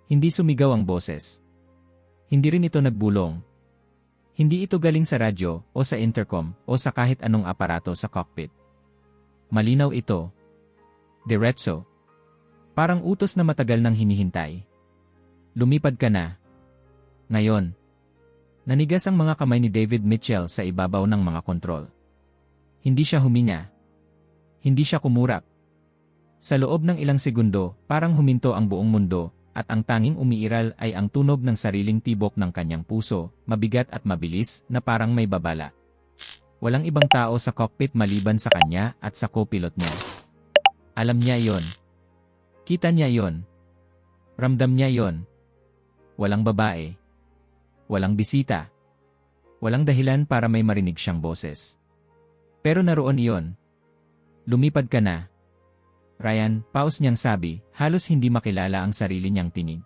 Hindi sumigaw ang boses. Hindi rin ito nagbulong. Hindi ito galing sa radyo o sa intercom o sa kahit anong aparato sa cockpit. Malinaw ito. Diretso. Parang utos na matagal nang hinihintay. Lumipad ka na. Ngayon. Nanigas ang mga kamay ni David Mitchell sa ibabaw ng mga kontrol. Hindi siya huminga. Hindi siya kumurap. Sa loob ng ilang segundo, parang huminto ang buong mundo, at ang tanging umiiral ay ang tunog ng sariling tibok ng kanyang puso, mabigat at mabilis na parang may babala. Walang ibang tao sa cockpit maliban sa kanya at sa co-pilot niya. Alam niya yon. Kita niya yon. Ramdam niya yon. Walang babae. Walang bisita. Walang dahilan para may marinig siyang boses. Pero naroon iyon. Lumipad ka na. Ryan, pause niyang sabi, halos hindi makilala ang sarili niyang tinig.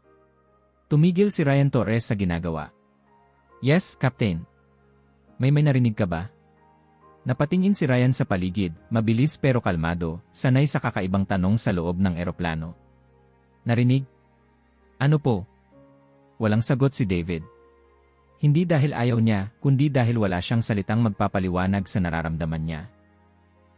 Tumigil si Ryan Torres sa ginagawa. Yes, Captain. May narinig ka ba? Napatingin si Ryan sa paligid, mabilis pero kalmado, sanay sa kakaibang tanong sa loob ng eroplano. Narinig? Ano po? Walang sagot si David. Hindi dahil ayaw niya, kundi dahil wala siyang salitang magpapaliwanag sa nararamdaman niya.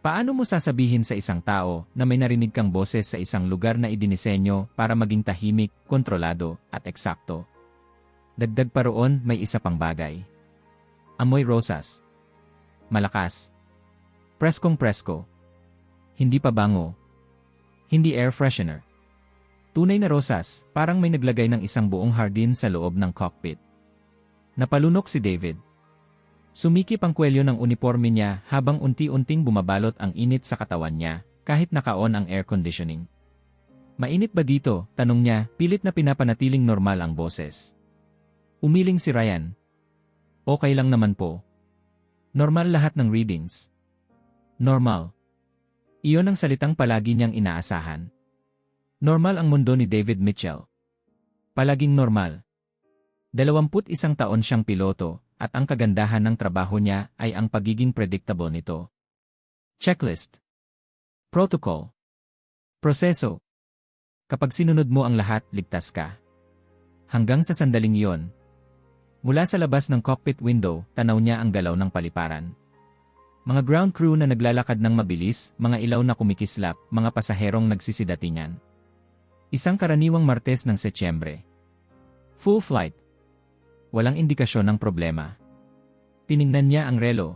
Paano mo sasabihin sa isang tao na may narinig kang boses sa isang lugar na idinisenyo para maging tahimik, kontrolado, at eksakto? Dagdag pa roon, may isa pang bagay. Amoy rosas. Malakas. Preskong presko. Hindi pa bango. Hindi air freshener. Tunay na rosas, parang may naglagay ng isang buong hardin sa loob ng cockpit. Napalunok si David. Sumikip ang kwelyo ng uniforme niya habang unti-unting bumabalot ang init sa katawan niya, kahit naka-on ang air conditioning. Mainit ba dito? Tanong niya, pilit na pinapanatiling normal ang boses. Umiling si Ryan. Okay lang naman po. Normal lahat ng readings. Normal. Iyon ang salitang palagi niyang inaasahan. Normal ang mundo ni David Mitchell. Palaging normal. 21 taon siyang piloto, at ang kagandahan ng trabaho niya ay ang pagiging predictable nito. Checklist. Protocol. Proseso. Kapag sinunod mo ang lahat, ligtas ka. Hanggang sa sandaling iyon. Mula sa labas ng cockpit window, tanaw niya ang galaw ng paliparan. Mga ground crew na naglalakad ng mabilis, mga ilaw na kumikislap, mga pasaherong nagsisidatingan. Isang karaniwang Martes ng Setyembre. Full flight. Walang indikasyon ng problema. Tiningnan niya ang relo.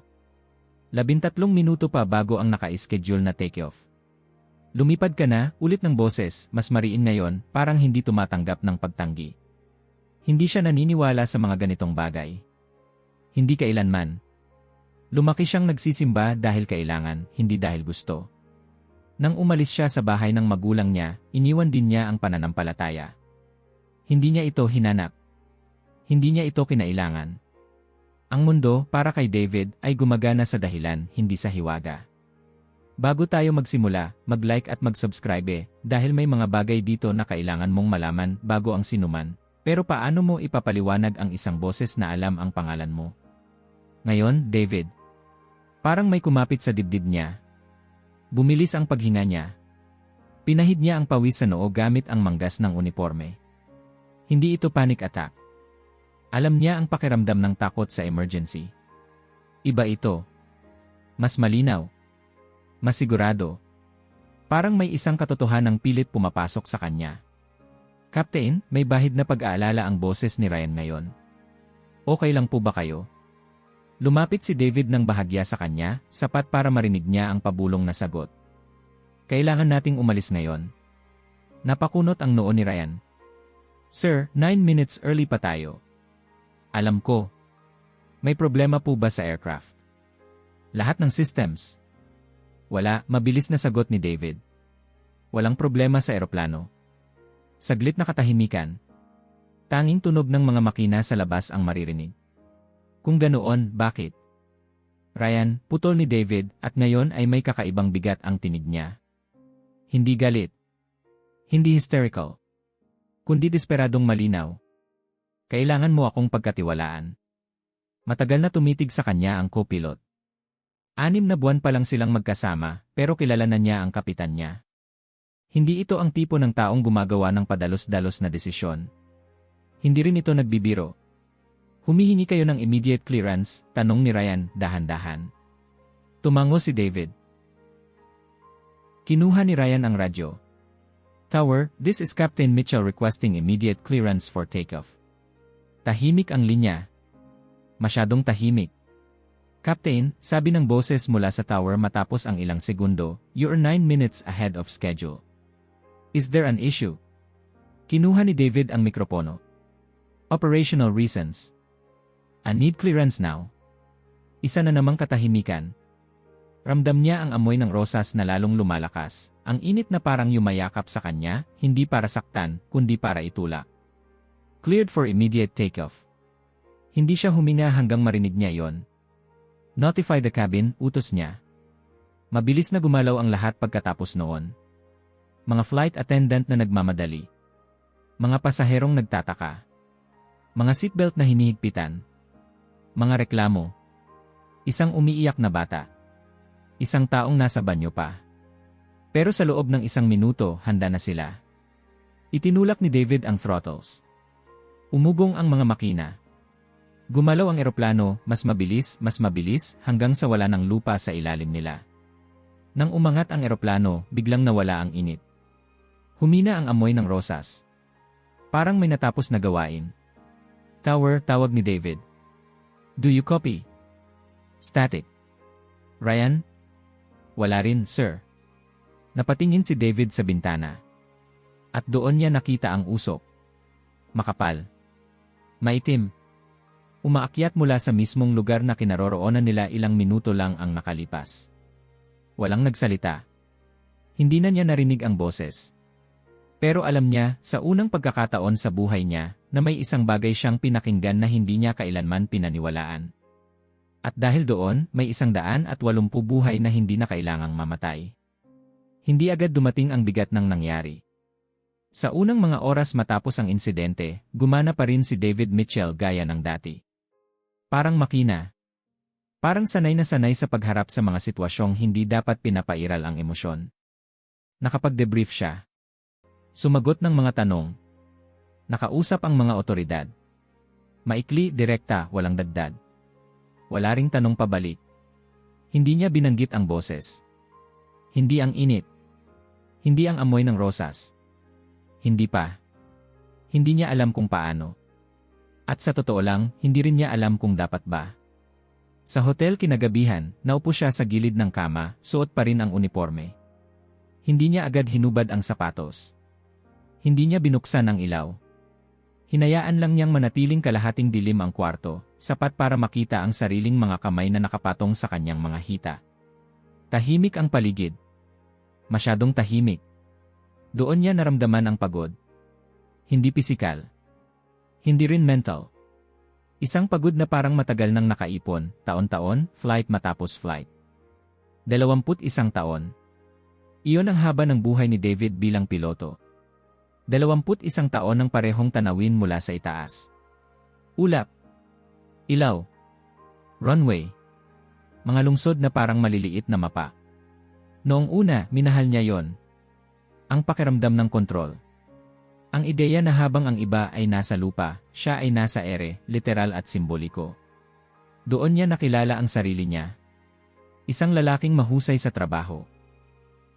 13 minuto pa bago ang naka-schedule na takeoff. Lumipad ka na, ulit ng boses, mas mariin ngayon, parang hindi tumatanggap ng pagtanggi. Hindi siya naniniwala sa mga ganitong bagay. Hindi kailanman. Lumaki siyang nagsisimba dahil kailangan, hindi dahil gusto. Nang umalis siya sa bahay ng magulang niya, iniwan din niya ang pananampalataya. Hindi niya ito hinanap. Hindi niya ito kinailangan. Ang mundo, para kay David, ay gumagana sa dahilan, hindi sa hiwaga. Bago tayo magsimula, mag-like at mag-subscribe dahil may mga bagay dito na kailangan mong malaman bago ang sinuman. Pero paano mo ipapaliwanag ang isang boses na alam ang pangalan mo? Ngayon, David. Parang may kumapit sa dibdib niya. Bumilis ang paghinga niya. Pinahid niya ang pawis sa noo gamit ang manggas ng uniforme. Hindi ito panic attack. Alam niya ang pakiramdam ng takot sa emergency. Iba ito. Mas malinaw. Mas sigurado. Parang may isang katotohanang pilit pumapasok sa kanya. Captain, may bahid na pag-aalala ang boses ni Ryan ngayon. Okay lang po ba kayo? Lumapit si David ng bahagya sa kanya, sapat para marinig niya ang pabulong na sagot. Kailangan nating umalis ngayon. Napakunot ang noo ni Ryan. Sir, 9 minutes early pa tayo. Alam ko. May problema po ba sa aircraft? Lahat ng systems. Wala, mabilis na sagot ni David. Walang problema sa eroplano. Saglit na katahimikan. Tanging tunog ng mga makina sa labas ang maririnig. Kung ganoon, bakit? Ryan, putol ni David, at ngayon ay may kakaibang bigat ang tinig niya. Hindi galit. Hindi hysterical. Kundi desperadong malinaw. Kailangan mo akong pagkatiwalaan. Matagal na tumitig sa kanya ang co-pilot. 6 na buwan pa lang silang magkasama, pero kilala na niya ang kapitan niya. Hindi ito ang tipo ng taong gumagawa ng padalos-dalos na desisyon. Hindi rin ito nagbibiro. Humihingi kayo ng immediate clearance, tanong ni Ryan, dahan-dahan. Tumango si David. Kinuha ni Ryan ang radyo. Tower, this is Captain Mitchell requesting immediate clearance for takeoff. Tahimik ang linya. Masyadong tahimik. Captain, sabi ng boses mula sa tower matapos ang ilang segundo, you're 9 minutes ahead of schedule. Is there an issue? Kinuha ni David ang mikropono. Operational reasons. I need clearance now. Isa na namang katahimikan. Ramdam niya ang amoy ng rosas na lalong lumalakas, ang init na parang yumayakap sa kanya, hindi para saktan, kundi para itulak. Cleared for immediate takeoff. Hindi siya huminga hanggang marinig niya yon. Notify the cabin, utos niya. Mabilis na gumalaw ang lahat pagkatapos noon. Mga flight attendant na nagmamadali. Mga pasaherong nagtataka. Mga seatbelt na hinihigpitan. Mga reklamo. Isang umiiyak na bata. Isang taong nasa banyo pa. Pero sa loob ng 1 minuto, handa na sila. Itinulak ni David ang throttles. Umugong ang mga makina. Gumalaw ang eroplano, mas mabilis, hanggang sa wala ng lupa sa ilalim nila. Nang umangat ang eroplano, biglang nawala ang init. Humina ang amoy ng rosas. Parang may natapos na gawain. Tower, tawag ni David. Do you copy? Static. Ryan? Wala rin, sir. Napatingin si David sa bintana. At doon niya nakita ang usok. Makapal. Maitim. Umaakyat mula sa mismong lugar na kinaroroonan nila ilang minuto lang ang nakalipas. Walang nagsalita. Hindi na niya narinig ang boses. Pero alam niya, sa unang pagkakataon sa buhay niya, na may isang bagay siyang pinakinggan na hindi niya kailanman pinaniwalaan. At dahil doon, may 180 buhay na hindi na kailangang mamatay. Hindi agad dumating ang bigat ng nangyari. Sa unang mga oras matapos ang insidente, gumana pa rin si David Mitchell gaya ng dati. Parang makina. Parang sanay na sanay sa pagharap sa mga sitwasyong hindi dapat pinapairal ang emosyon. Nakapag-debrief siya. Sumagot ng mga tanong. Nakausap ang mga otoridad. Maikli, direkta, walang dagdag. Wala ring tanong pabalik. Hindi niya binanggit ang boses. Hindi ang init. Hindi ang amoy ng rosas. Hindi pa. Hindi niya alam kung paano. At sa totoo lang, hindi rin niya alam kung dapat ba. Sa hotel kinagabihan, naupo siya sa gilid ng kama, suot pa rin ang uniforme. Hindi niya agad hinubad ang sapatos. Hindi niya binuksan ang ilaw. Hinayaan lang niyang manatiling kalahating dilim ang kwarto, sapat para makita ang sariling mga kamay na nakapatong sa kanyang mga hita. Tahimik ang paligid. Masyadong tahimik. Doon niya naramdaman ang pagod. Hindi pisikal. Hindi rin mental. Isang pagod na parang matagal nang nakaipon, taon-taon, flight matapos flight. 21 taon. Iyon ang haba ng buhay ni David bilang piloto. 21 taon ng parehong tanawin mula sa itaas. Ulap. Ilaw. Runway. Mga lungsod na parang maliliit na mapa. Noong una, minahal niya yon. Ang pakiramdam ng kontrol. Ang ideya na habang ang iba ay nasa lupa, siya ay nasa ere, literal at simboliko. Doon niya nakilala ang sarili niya. Isang lalaking mahusay sa trabaho.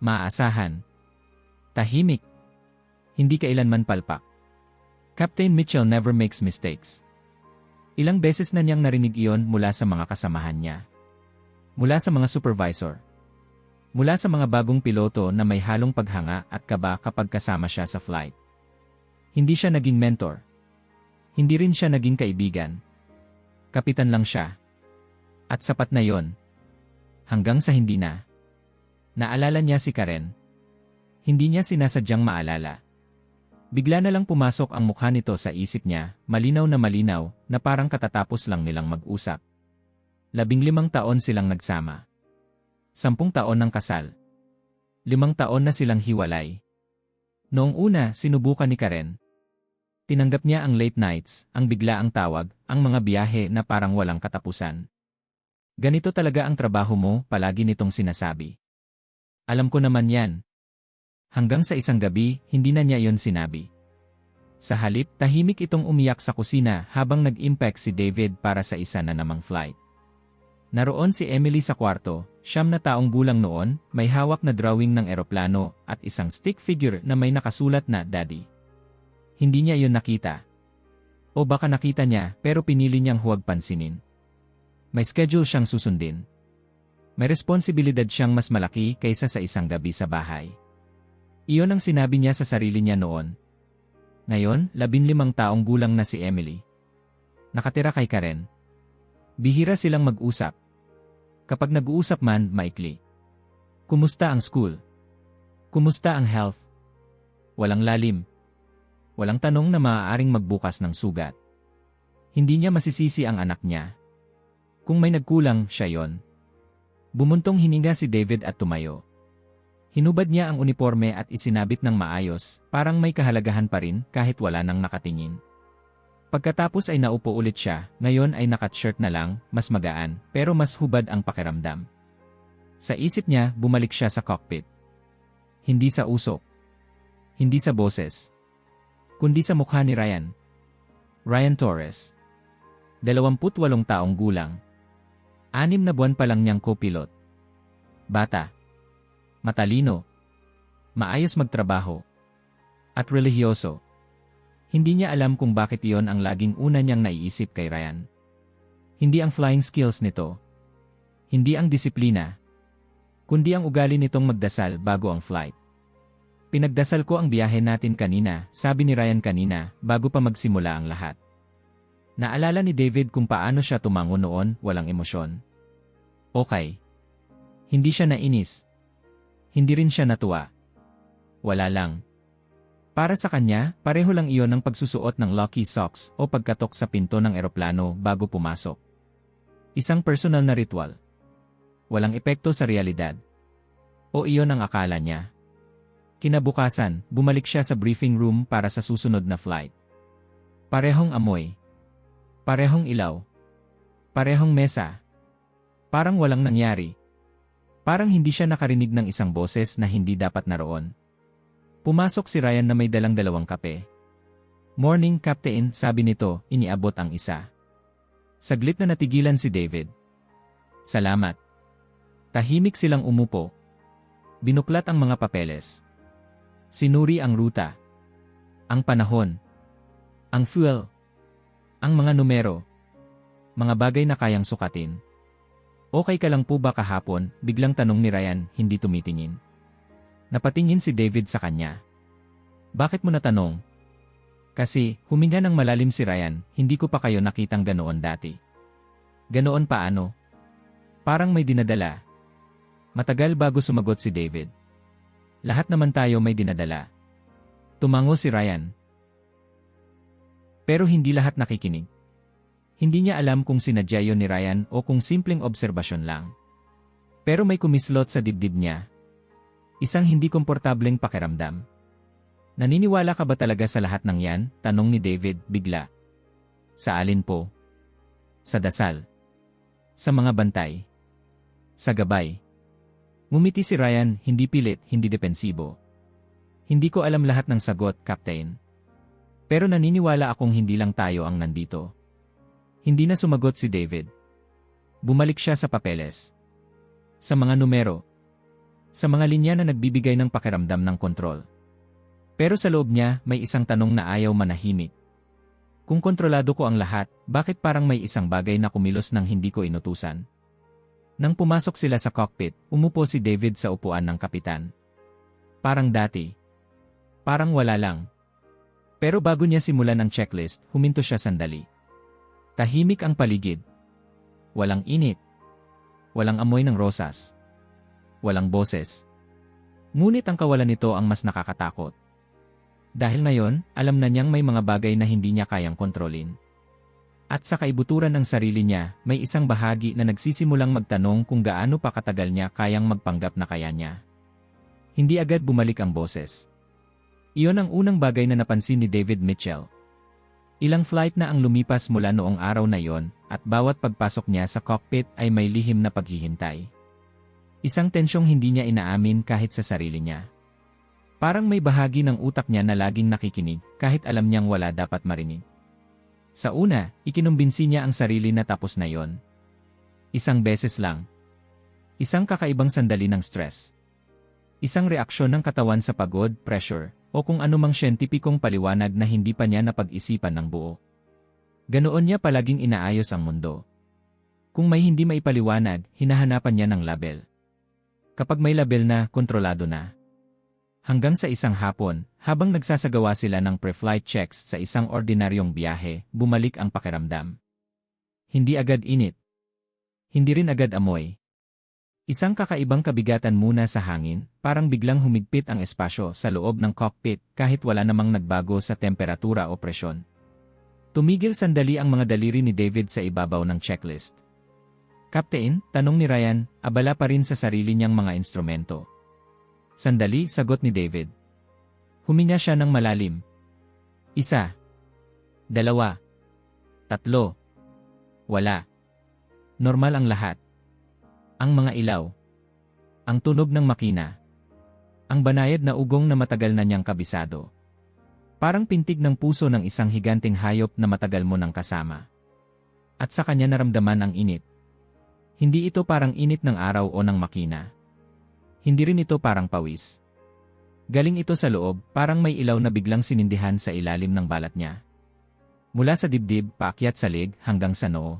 Maaasahan. Tahimik. Hindi kailanman palpak. Captain Mitchell never makes mistakes. Ilang beses na niyang narinig iyon mula sa mga kasamahan niya. Mula sa mga supervisor. Mula sa mga bagong piloto na may halong paghanga at kaba kapag kasama siya sa flight. Hindi siya naging mentor. Hindi rin siya naging kaibigan. Kapitan lang siya. At sapat na yon. Hanggang sa hindi na. Naalala niya si Karen. Hindi niya sinasadyang maalala. Bigla na lang pumasok ang mukha nito sa isip niya, malinaw na parang katatapos lang nilang mag-usap. 15 taon silang nagsama. 10 taon ng kasal. 5 taon na silang hiwalay. Noong una, sinubukan ni Karen. Tinanggap niya ang late nights, ang biglaang tawag, ang mga biyahe na parang walang katapusan. Ganito talaga ang trabaho mo, palagi nitong sinasabi. Alam ko naman yan. Hanggang sa isang gabi, hindi na niya iyon sinabi. Sa halip, tahimik itong umiyak sa kusina habang nag-impact si David para sa isa na namang flight. Naroon si Emily sa kwarto, 9 na taong gulang noon, may hawak na drawing ng eroplano at isang stick figure na may nakasulat na Daddy. Hindi niya iyon nakita. O baka nakita niya pero pinili niyang huwag pansinin. May schedule siyang susundin. May responsibilidad siyang mas malaki kaysa sa isang gabi sa bahay. Iyon ang sinabi niya sa sarili niya noon. Ngayon, 15 taong gulang na si Emily. Nakatira kay Karen. Bihira silang mag-usap. Kapag nag-uusap man, maikli. Kumusta ang school? Kumusta ang health? Walang lalim. Walang tanong na maaaring magbukas ng sugat. Hindi niya masisisi ang anak niya. Kung may nagkulang, siya yon. Bumuntong hininga si David at tumayo. Hinubad niya ang uniforme at isinabit ng maayos, parang may kahalagahan pa rin kahit wala nang nakatingin. Pagkatapos ay naupo ulit siya, ngayon ay nakat-shirt na lang, mas magaan, pero mas hubad ang pakiramdam. Sa isip niya, bumalik siya sa cockpit. Hindi sa usok. Hindi sa boses. Kundi sa mukha ni Ryan. Ryan Torres. 28 taong gulang. 6 na buwan pa lang niyang co-pilot. Bata. Matalino. Maayos magtrabaho. At relihiyoso. Hindi niya alam kung bakit iyon ang laging una niyang naiisip kay Ryan. Hindi ang flying skills nito. Hindi ang disiplina. Kundi ang ugali nitong magdasal bago ang flight. Pinagdasal ko ang biyahe natin kanina, sabi ni Ryan kanina, bago pa magsimula ang lahat. Naalala ni David kung paano siya tumango noon, walang emosyon. Okay. Hindi siya nainis. Hindi rin siya natuwa. Wala lang. Para sa kanya, pareho lang iyon ng pagsusuot ng lucky socks o pagkatok sa pinto ng eroplano bago pumasok. Isang personal na ritual. Walang epekto sa realidad. O iyon ang akala niya. Kinabukasan, bumalik siya sa briefing room para sa susunod na flight. Parehong amoy. Parehong ilaw. Parehong mesa. Parang walang nangyari. Parang hindi siya nakarinig ng isang boses na hindi dapat naroon. Pumasok si Ryan na may dalang 2 kape. Morning, Captain, sabi nito, iniabot ang isa. Saglit na natigilan si David. Salamat. Tahimik silang umupo. Binuklat ang mga papeles. Sinuri ang ruta. Ang panahon. Ang fuel. Ang mga numero. Mga bagay na kayang sukatin. Okay ka lang po ba kahapon? Biglang tanong ni Ryan, hindi tumitingin. Napatingin si David sa kanya. Bakit mo natanong? Kasi, huminga ng malalim si Ryan, hindi ko pa kayo nakitang ganoon dati. Ganoon paano? Parang may dinadala. Matagal bago sumagot si David. Lahat naman tayo may dinadala. Tumango si Ryan. Pero hindi lahat nakikinig. Hindi niya alam kung sinadya yun ni Ryan o kung simpleng obserbasyon lang. Pero may kumislot sa dibdib niya. Isang hindi komportableng pakiramdam. Naniniwala ka ba talaga sa lahat ng yan? Tanong ni David bigla. Sa alin po? Sa dasal. Sa mga bantay. Sa gabay. Ngumiti si Ryan, hindi pilit, hindi depensibo. Hindi ko alam lahat ng sagot, Captain. Pero naniniwala akong hindi lang tayo ang nandito. Hindi na sumagot si David. Bumalik siya sa papeles. Sa mga numero. Sa mga linya na nagbibigay ng pakiramdam ng kontrol. Pero sa loob niya, may isang tanong na ayaw manahimik. Kung kontrolado ko ang lahat, bakit parang may isang bagay na kumilos nang hindi ko inutusan? Nang pumasok sila sa cockpit, umupo si David sa upuan ng kapitan. Parang dati. Parang wala lang. Pero bago niya simulan ang checklist, huminto siya sandali. Tahimik ang paligid. Walang init. Walang amoy ng rosas. Walang boses. Ngunit ang kawalan nito ang mas nakakatakot. Dahil ngayon, alam na niyang may mga bagay na hindi niya kayang kontrolin. At sa kaibuturan ng sarili niya, may isang bahagi na nagsisimulang magtanong kung gaano pa katagal niya kayang magpanggap na kaya niya. Hindi agad bumalik ang boses. Iyon ang unang bagay na napansin ni David Mitchell. Ilang flight na ang lumipas mula noong araw na yon, at bawat pagpasok niya sa cockpit ay may lihim na paghihintay. Isang tensyong hindi niya inaamin kahit sa sarili niya. Parang may bahagi ng utak niya na laging nakikinig kahit alam niyang wala dapat marinig. Sa una, ikinumbinsi niya ang sarili na tapos na yon. Isang beses lang. Isang kakaibang sandali ng stress. Isang reaksyon ng katawan sa pagod, pressure, o kung anumang siyentipikong paliwanag na hindi pa niya napag-isipan ng buo. Ganoon niya palaging inaayos ang mundo. Kung may hindi maipaliwanag, hinahanapan niya ng label. Kapag may label na, kontrolado na. Hanggang sa isang hapon, habang nagsasagawa sila ng pre-flight checks sa isang ordinaryong biyahe, bumalik ang pakiramdam. Hindi agad init. Hindi rin agad amoy. Isang kakaibang kabigatan muna sa hangin, parang biglang humigpit ang espasyo sa loob ng cockpit kahit wala namang nagbago sa temperatura o presyon. Tumigil sandali ang mga daliri ni David sa ibabaw ng checklist. "Captain," tanong ni Ryan, abala pa rin sa sarili niyang mga instrumento. "Sandali," sagot ni David. Huminga siya ng malalim. 1, 2, 3. Wala. Normal ang lahat. Ang mga ilaw. Ang tunog ng makina. Ang banayad na ugong na matagal na niyang kabisado. Parang pintig ng puso ng isang higanteng hayop na matagal mo nang kasama. At sa kanya naramdaman ang init. Hindi ito parang init ng araw o ng makina. Hindi rin ito parang pawis. Galing ito sa loob, parang may ilaw na biglang sinindihan sa ilalim ng balat niya. Mula sa dibdib, paakyat sa leg, hanggang sa noo.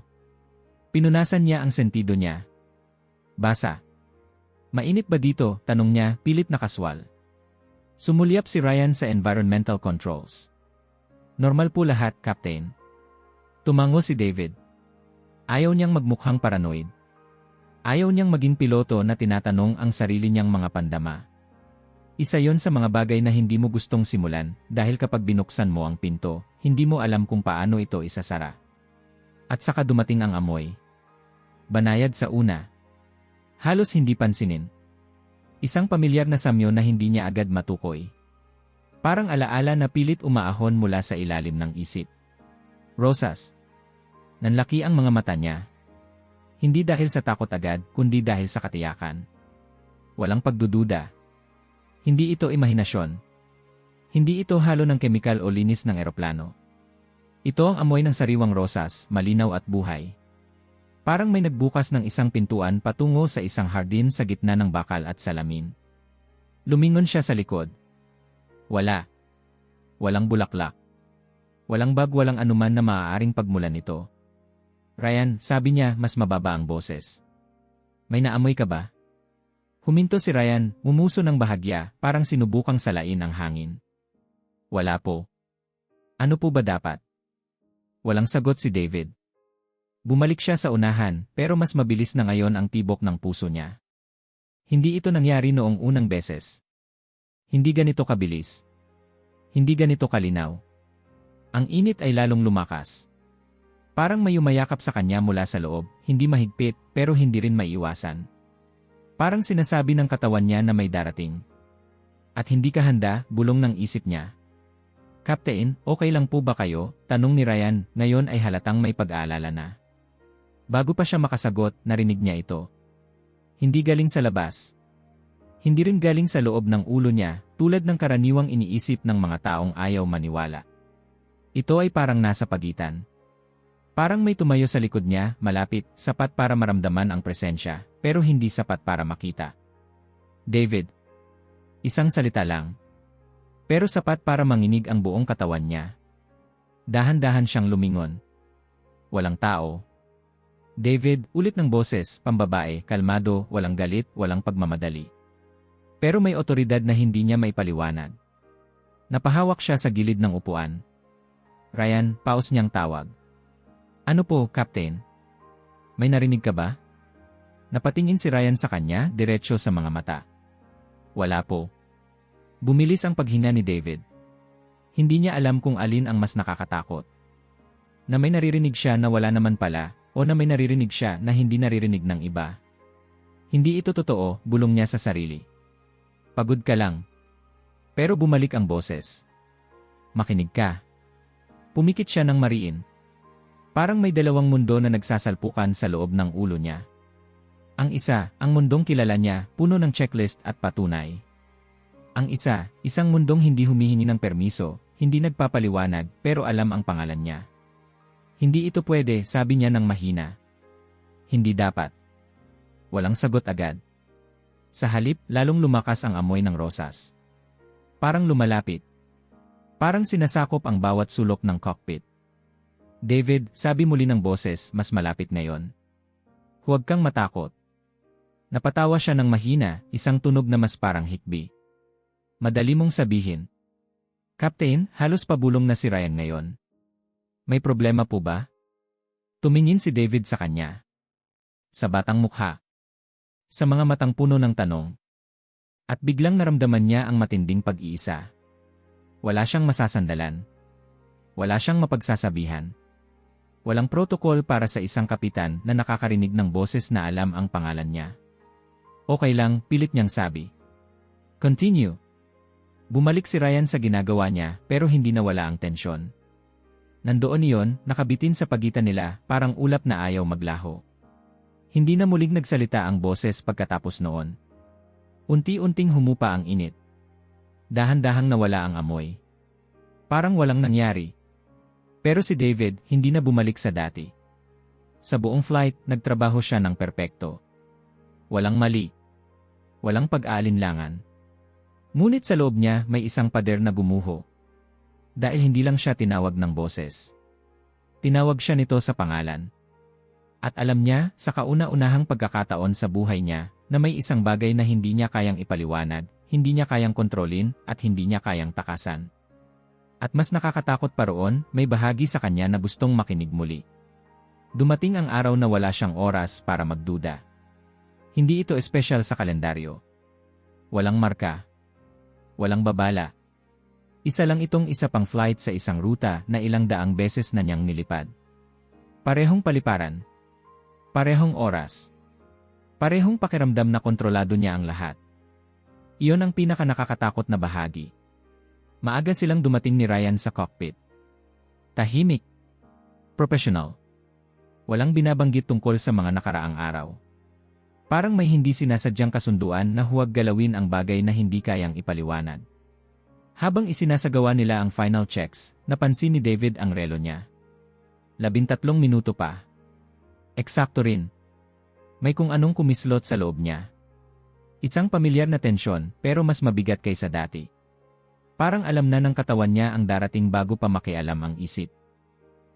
Pinunasan niya ang sentido niya. Basa. "Mainit ba dito?" tanong niya, pilit na kaswal. Sumulyap si Ryan sa environmental controls. "Normal po lahat, Captain." Tumango si David. Ayaw niyang magmukhang paranoid. Ayaw niyang maging piloto na tinatanong ang sarili niyang mga pandama. Isa yon sa mga bagay na hindi mo gustong simulan dahil kapag binuksan mo ang pinto, hindi mo alam kung paano ito isasara. At saka dumating ang amoy. Banayad sa una. Halos hindi pansinin. Isang pamilyar na samyo na hindi niya agad matukoy. Parang alaala na pilit umaahon mula sa ilalim ng isip. Rosas. Nanlaki ang mga mata niya. Hindi dahil sa takot agad, kundi dahil sa katiyakan. Walang pagdududa. Hindi ito imahinasyon. Hindi ito halo ng kemikal o linis ng eroplano. Ito ang amoy ng sariwang rosas, malinaw at buhay. Parang may nagbukas ng isang pintuan patungo sa isang hardin sa gitna ng bakal at salamin. Lumingon siya sa likod. Wala. Walang bulaklak. Walang bag, walang anuman na maaaring pagmulan nito. "Ryan," sabi niya, mas mababa ang boses. "May naamoy ka ba?" Huminto si Ryan, umuso ng bahagya, parang sinubukang salain ang hangin. "Wala po." "Ano po ba dapat?" Walang sagot si David. Bumalik siya sa unahan, pero mas mabilis na ngayon ang tibok ng puso niya. Hindi ito nangyari noong unang beses. Hindi ganito kabilis. Hindi ganito kalinaw. Ang init ay lalong lumakas. Parang may umayakap sa kanya mula sa loob, hindi mahigpit, pero hindi rin maiiwasan. Parang sinasabi ng katawan niya na may darating. At hindi ka handa, bulong ng isip niya. "Captain, okay lang po ba kayo?" tanong ni Ryan, ngayon ay halatang may pag-aalala na. Bago pa siya makasagot, narinig niya ito. Hindi galing sa labas. Hindi rin galing sa loob ng ulo niya, tulad ng karaniwang iniisip ng mga taong ayaw maniwala. Ito ay parang nasa pagitan. Parang may tumayo sa likod niya, malapit, sapat para maramdaman ang presensya, pero hindi sapat para makita. "David." Isang salita lang. Pero sapat para manginig ang buong katawan niya. Dahan-dahan siyang lumingon. Walang tao. "David," ulit ng boses, pambabae, kalmado, walang galit, walang pagmamadali. Pero may otoridad na hindi niya maipaliwanag. Napahawak siya sa gilid ng upuan. "Ryan," paus niyang tawag. "Ano po, Captain? May narinig ka ba?" Napatingin si Ryan sa kanya, diretsyo sa mga mata. "Wala po." Bumilis ang paghinga ni David. Hindi niya alam kung alin ang mas nakakatakot. Na may naririnig siya na wala naman pala, o na may naririnig siya na hindi naririnig ng iba. Hindi ito totoo, bulong niya sa sarili. "Pagod ka lang." Pero bumalik ang boses. "Makinig ka." Pumikit siya ng mariin. Parang may dalawang mundo na nagsasalpukan sa loob ng ulo niya. Ang isa, ang mundong kilala niya, puno ng checklist at patunay. Ang isa, isang mundong hindi humihingi ng permiso, hindi nagpapaliwanag, pero alam ang pangalan niya. Hindi ito pwede, sabi niya ng mahina. Hindi dapat. Walang sagot agad. Sa halip, lalong lumakas ang amoy ng rosas. Parang lumalapit. Parang sinasakop ang bawat sulok ng cockpit. David, sabi muli ng boses, mas malapit ngayon. Huwag kang matakot. Napatawa siya ng mahina, isang tunog na mas parang hikbi. Madali mong sabihin. Captain, halos pabulong na si Ryan ngayon. May problema po ba? Tumingin si David sa kanya. Sa batang mukha. Sa mga matang puno ng tanong. At biglang naramdaman niya ang matinding pag-iisa. Wala siyang masasandalan. Wala siyang mapagsasabihan. Walang protokol para sa isang kapitan na nakakarinig ng boses na alam ang pangalan niya. Okay lang, pilit niyang sabi. Continue. Bumalik si Ryan sa ginagawa niya pero hindi nawala ang tensyon. Nandoon iyon, nakabitin sa pagitan nila, parang ulap na ayaw maglaho. Hindi na muling nagsalita ang boses pagkatapos noon. Unti-unting humupa ang init. Dahan-dahang nawala ang amoy. Parang walang nangyari. Pero si David, hindi na bumalik sa dati. Sa buong flight, nagtrabaho siya ng perpekto. Walang mali. Walang pag-aalinlangan. Ngunit sa loob niya, may isang pader na gumuho. Dahil hindi lang siya tinawag ng boses. Tinawag siya nito sa pangalan. At alam niya, sa kauna-unahang pagkakataon sa buhay niya, na may isang bagay na hindi niya kayang ipaliwanag, hindi niya kayang kontrolin, at hindi niya kayang takasan. At mas nakakatakot pa roon, may bahagi sa kanya na gustong makinig muli. Dumating ang araw na wala siyang oras para magduda. Hindi ito espesyal sa kalendaryo. Walang marka. Walang babala. Isa lang itong isa pang flight sa isang ruta na ilang daang beses na niyang nilipad. Parehong paliparan. Parehong oras. Parehong pakiramdam na kontrolado niya ang lahat. Iyon ang pinaka nakakatakot na bahagi. Maaga silang dumating ni Ryan sa cockpit. Tahimik. Professional. Walang binabanggit tungkol sa mga nakaraang araw. Parang may hindi sinasadyang kasunduan na huwag galawin ang bagay na hindi kayang ipaliwanag. Habang isinasagawa nila ang final checks, napansin ni David ang relo niya. 13 minuto pa. Eksakto rin. May kung anong kumislot sa loob niya. Isang pamilyar na tensyon pero mas mabigat kaysa dati. Parang alam na ng katawan niya ang darating bago pa makialam ang isip.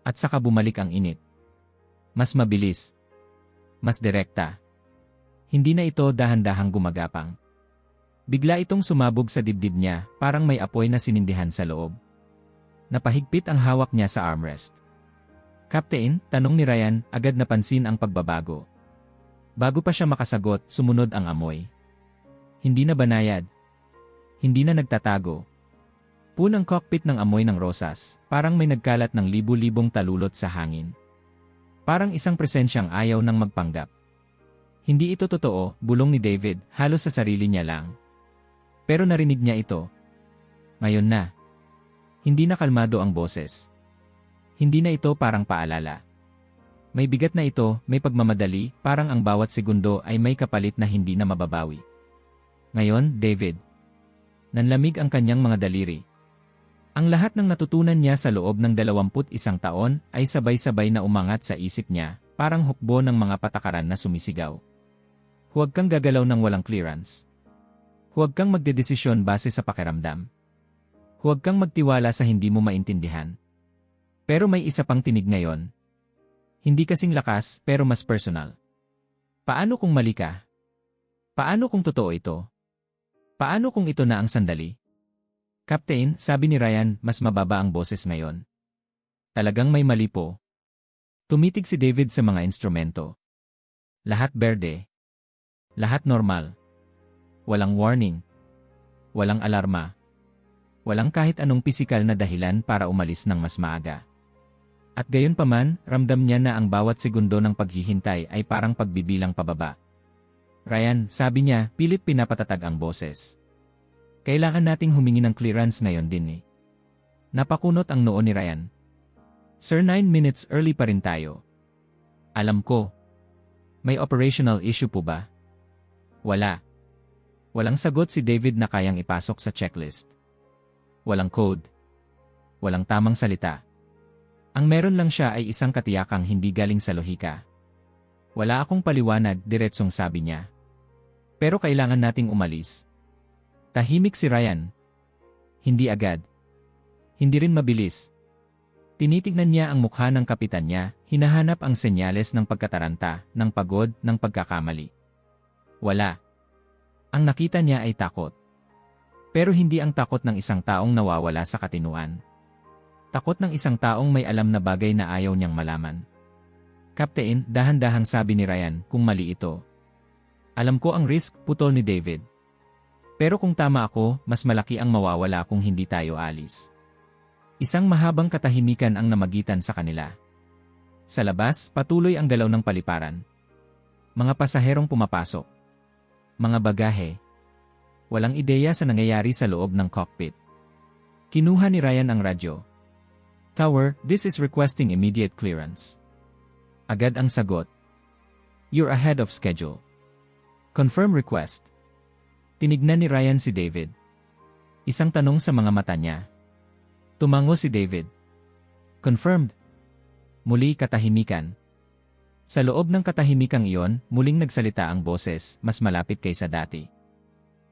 At saka bumalik ang init. Mas mabilis. Mas direkta. Hindi na ito dahan-dahang gumagapang. Bigla itong sumabog sa dibdib niya, parang may apoy na sinindihan sa loob. Napahigpit ang hawak niya sa armrest. Captain, tanong ni Ryan, agad napansin ang pagbabago. Bago pa siya makasagot, sumunod ang amoy. Hindi na banayad. Hindi na nagtatago. Punang cockpit ng amoy ng rosas, parang may nagkalat ng libu-libong talulot sa hangin. Parang isang presensyang ayaw nang magpanggap. Hindi ito totoo, bulong ni David, halos sa sarili niya lang. Pero narinig niya ito. Ngayon na. Hindi na kalmado ang boses. Hindi na ito parang paalala. May bigat na ito, may pagmamadali, parang ang bawat segundo ay may kapalit na hindi na mababawi. Ngayon, David. Nanlamig ang kanyang mga daliri. Ang lahat ng natutunan niya sa loob ng 21 taon ay sabay-sabay na umangat sa isip niya, parang hukbo ng mga patakaran na sumisigaw. Huwag kang gagalaw ng walang clearance. Huwag kang magdedesisyon base sa pakiramdam. Huwag kang magtiwala sa hindi mo maintindihan. Pero may isa pang tinig ngayon. Hindi kasing lakas, pero mas personal. Paano kung mali ka? Paano kung totoo ito? Paano kung ito na ang sandali? Captain, sabi ni Ryan, mas mababa ang boses ngayon. Talagang may mali po. Tumitig si David sa mga instrumento. Lahat berde. Lahat normal. Walang warning. Walang alarma. Walang kahit anong pisikal na dahilan para umalis ng mas maaga. At gayon paman, ramdam niya na ang bawat segundo ng paghihintay ay parang pagbibilang pababa. Ryan, sabi niya, pilit pinapatatag ang boses. Kailangan nating humingi ng clearance ngayon din eh. Napakunot ang noo ni Ryan. Sir, 9 minutes early pa rin tayo. Alam ko. May operational issue po ba? Wala. Walang sagot si David na kayang ipasok sa checklist. Walang code. Walang tamang salita. Ang meron lang siya ay isang katiyakang hindi galing sa lohika. Wala akong paliwanag, diretsong sabi niya. Pero kailangan nating umalis. Tahimik si Ryan. Hindi agad. Hindi rin mabilis. Tinitignan niya ang mukha ng kapitan niya, hinahanap ang senyales ng pagkataranta, ng pagod, ng pagkakamali. Wala. Ang nakita niya ay takot. Pero hindi ang takot ng isang taong nawawala sa katinuan. Takot ng isang taong may alam na bagay na ayaw niyang malaman. Captain, dahan-dahang sabi ni Ryan, kung mali ito. Alam ko ang risk, putol ni David. Pero kung tama ako, mas malaki ang mawawala kung hindi tayo alis. Isang mahabang katahimikan ang namagitan sa kanila. Sa labas, patuloy ang galaw ng paliparan. Mga pasaherong pumapasok. Mga bagahe. Walang ideya sa nangyayari sa loob ng cockpit. Kinuha ni Ryan ang radyo. Tower, this is requesting immediate clearance. Agad ang sagot. You're ahead of schedule. Confirm request. Tinignan ni Ryan si David. Isang tanong sa mga mata niya. Tumango si David. Confirmed. Muli katahimikan. Sa loob ng katahimikang iyon, muling nagsalita ang boses, mas malapit kaysa dati.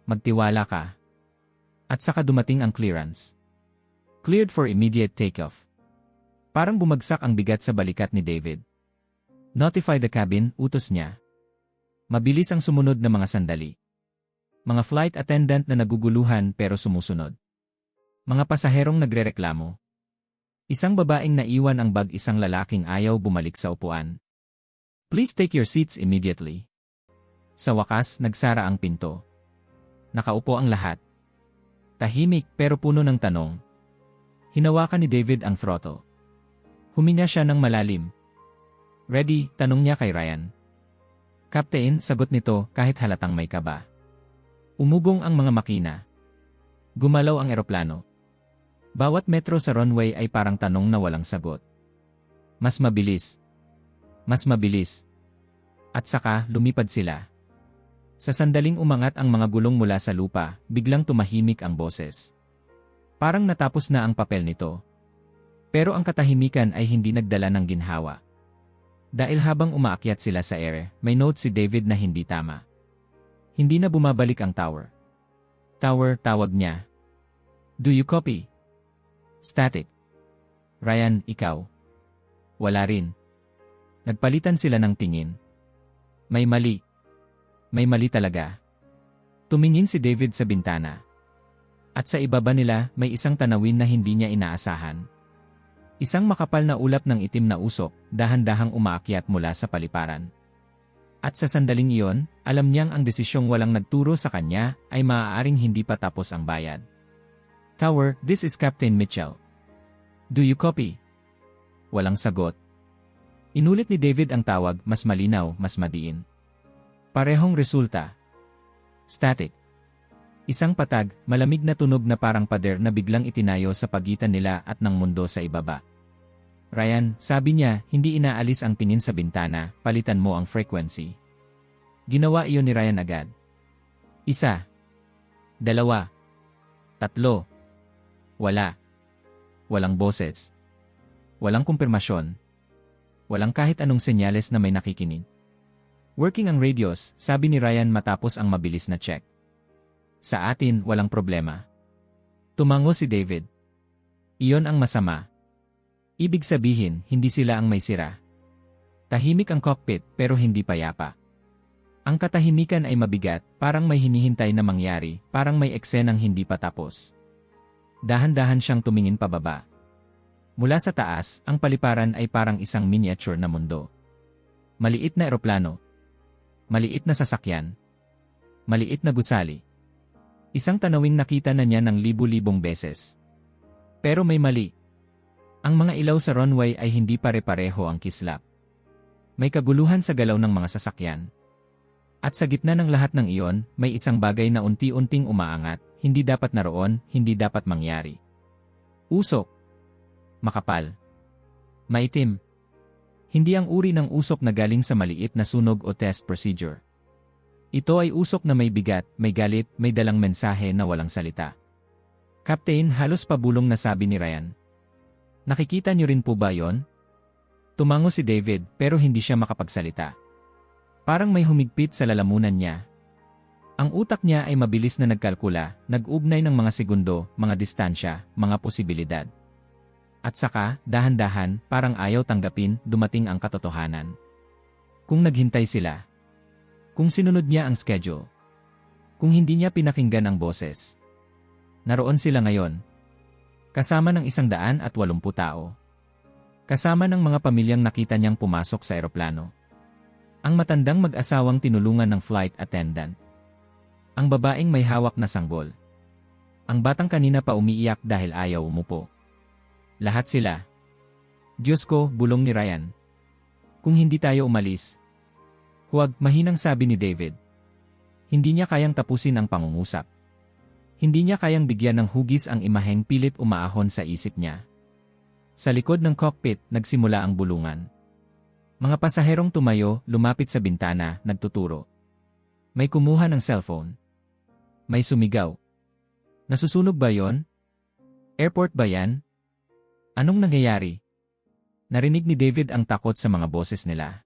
Magtiwala ka. At saka dumating ang clearance. Cleared for immediate takeoff. Parang bumagsak ang bigat sa balikat ni David. Notify the cabin, utos niya. Mabilis ang sumunod na mga sandali. Mga flight attendant na naguguluhan pero sumusunod. Mga pasaherong nagrereklamo. Isang babaeng naiwan ang bag, isang lalaking ayaw bumalik sa upuan. Please take your seats immediately. Sa wakas, nagsara ang pinto. Nakaupo ang lahat. Tahimik pero puno ng tanong. Hinawakan ni David ang throttle. Huminga siya ng malalim. Ready? Tanong niya kay Ryan. Captain, sagot nito kahit halatang may kaba. Umugong ang mga makina. Gumalaw ang eroplano. Bawat metro sa runway ay parang tanong na walang sagot. Mas mabilis. Mas mabilis. At saka, lumipad sila. Sa sandaling umangat ang mga gulong mula sa lupa, biglang tumahimik ang boses. Parang natapos na ang papel nito. Pero ang katahimikan ay hindi nagdala ng ginhawa. Dahil habang umaakyat sila sa ere, may note si David na hindi tama. Hindi na bumabalik ang tower. Tower, tawag niya. Do you copy? Static. Ryan, ikaw. Wala rin. Nagpalitan sila ng tingin. May mali. May mali talaga. Tumingin si David sa bintana. At sa ibaba nila, may isang tanawin na hindi niya inaasahan. Isang makapal na ulap ng itim na usok, dahan-dahang umaakyat mula sa paliparan. At sa sandaling iyon, alam niyang ang desisyong walang nagturo sa kanya ay maaaring hindi pa tapos ang bayad. Tower, this is Captain Mitchell. Do you copy? Walang sagot. Inulit ni David ang tawag, mas malinaw, mas madiin. Parehong resulta. Static. Isang patag, malamig na tunog na parang pader na biglang itinayo sa pagitan nila at ng mundo sa ibaba. Ryan, sabi niya, hindi inaalis ang tingin sa bintana, palitan mo ang frequency. Ginawa iyon ni Ryan agad. 1, 2, 3. Wala. Walang boses. Walang kumpirmasyon. Walang kahit anong senyales na may nakikinig. Working ang radios, sabi ni Ryan matapos ang mabilis na check. Sa atin, walang problema. Tumango si David. Iyon ang masama. Ibig sabihin, hindi sila ang may sira. Tahimik ang cockpit pero hindi payapa. Ang katahimikan ay mabigat, parang may hinihintay na mangyari, parang may eksenang hindi pa tapos. Dahan-dahan siyang tumingin pababa. Mula sa taas, ang paliparan ay parang isang miniature na mundo. Maliit na eroplano. Maliit na sasakyan. Maliit na gusali. Isang tanawing nakita na niya ng libu-libong beses. Pero may mali. Ang mga ilaw sa runway ay hindi pare-pareho ang kislap. May kaguluhan sa galaw ng mga sasakyan. At sa gitna ng lahat ng iyon, may isang bagay na unti-unting umaangat, hindi dapat naroon, hindi dapat mangyari. Usok. Makapal. Maitim. Hindi ang uri ng usok na galing sa maliit na sunog o test procedure. Ito ay usok na may bigat, may galit, may dalang mensahe na walang salita. Captain, halos pabulong na sabi ni Ryan. Nakikita niyo rin po ba yon? Tumango si David pero hindi siya makapagsalita. Parang may humigpit sa lalamunan niya. Ang utak niya ay mabilis na nagkalkula, nag-ugnay ng mga segundo, mga distansya, mga posibilidad. At saka, dahan-dahan, parang ayaw tanggapin, dumating ang katotohanan. Kung naghintay sila. Kung sinunod niya ang schedule. Kung hindi niya pinakinggan ang boses. Naroon sila ngayon. Kasama ng 180 tao. Kasama ng mga pamilyang nakita niyang pumasok sa eroplano. Ang matandang mag-asawang tinulungan ng flight attendant. Ang babaeng may hawak na sanggol. Ang batang kanina pa umiiyak dahil ayaw umupo. Lahat sila. Diyos ko, bulong ni Ryan. Kung hindi tayo umalis. Huwag, mahinang sabi ni David. Hindi niya kayang tapusin ang pangungusap. Hindi niya kayang bigyan ng hugis ang imaheng pilit umaahon sa isip niya. Sa likod ng cockpit, nagsimula ang bulungan. Mga pasaherong tumayo, lumapit sa bintana, nagtuturo. May kumuha ng cellphone. May sumigaw. Nasusunog ba yon? Airport ba yan? Anong nangyayari? Narinig ni David ang takot sa mga boses nila.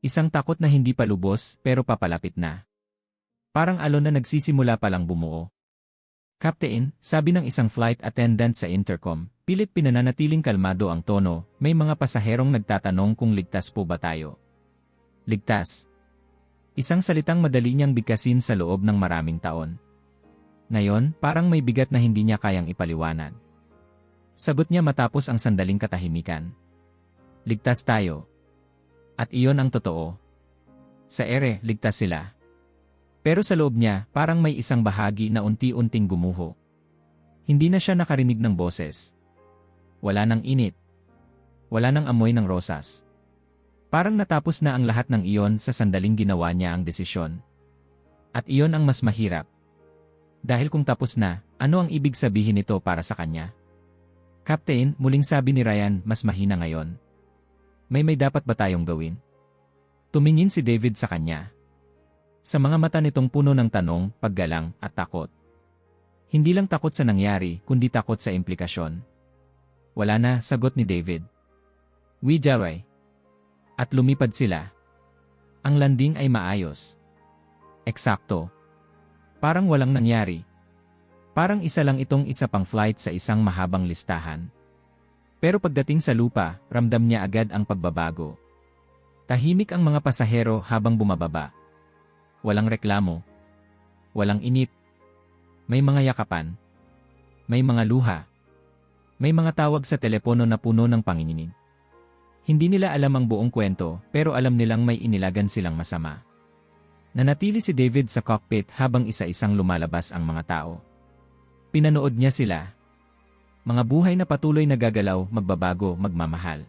Isang takot na hindi pa lubos pero papalapit na. Parang alon na nagsisimula palang bumuo. Captain, sabi ng isang flight attendant sa intercom, pilit pinananatiling kalmado ang tono, may mga pasaherong nagtatanong kung ligtas po ba tayo. Ligtas. Isang salitang madali niyang bigkasin sa loob ng maraming taon. Ngayon, parang may bigat na hindi niya kayang ipaliwanag. Sagot niya matapos ang sandaling katahimikan. Ligtas tayo. At iyon ang totoo. Sa ere, ligtas sila. Pero sa loob niya, parang may isang bahagi na unti-unting gumuho. Hindi na siya nakarinig ng boses. Wala nang init. Wala nang amoy ng rosas. Parang natapos na ang lahat ng iyon sa sandaling ginawa niya ang desisyon. At iyon ang mas mahirap. Dahil kung tapos na, ano ang ibig sabihin nito para sa kanya? Captain, muling sabi ni Ryan, mas mahina ngayon. May dapat ba tayong gawin? Tumingin si David sa kanya. Sa mga mata nitong puno ng tanong, paggalang, at takot. Hindi lang takot sa nangyari, kundi takot sa implikasyon. Wala na, sagot ni David. We jaray. At lumipad sila. Ang landing ay maayos. Eksakto. Parang walang nangyari. Parang isa lang itong isa pang flight sa isang mahabang listahan. Pero pagdating sa lupa, ramdam niya agad ang pagbabago. Tahimik ang mga pasahero habang bumababa. Walang reklamo. Walang inip. May mga yakapan. May mga luha. May mga tawag sa telepono na puno ng panginginig. Hindi nila alam ang buong kwento, pero alam nilang may inilagan silang masama. Nanatili si David sa cockpit habang isa-isang lumalabas ang mga tao. Pinanood niya sila. Mga buhay na patuloy na gagalaw, magbabago, magmamahal.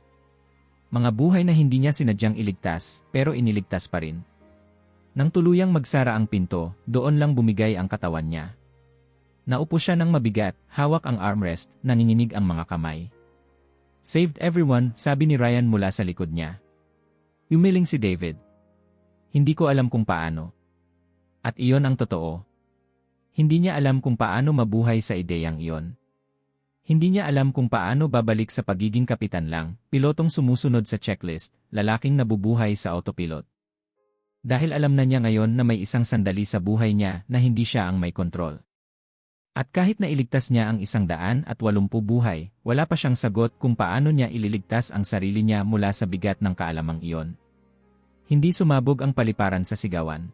Mga buhay na hindi niya sinadyang iligtas, pero iniligtas pa rin. Nang tuluyang magsara ang pinto, doon lang bumigay ang katawan niya. Naupo siya ng mabigat, hawak ang armrest, nanginginig ang mga kamay. Saved everyone, sabi ni Ryan mula sa likod niya. Umiling si David. Hindi ko alam kung paano. At iyon ang totoo. Hindi niya alam kung paano mabuhay sa ideyang iyon. Hindi niya alam kung paano babalik sa pagiging kapitan lang, pilotong sumusunod sa checklist, lalaking nabubuhay sa autopilot. Dahil alam na niya ngayon na may isang sandali sa buhay niya na hindi siya ang may kontrol. At kahit na iligtas niya ang 180 buhay, wala pa siyang sagot kung paano niya ililigtas ang sarili niya mula sa bigat ng kaalamang iyon. Hindi sumabog ang paliparan sa sigawan.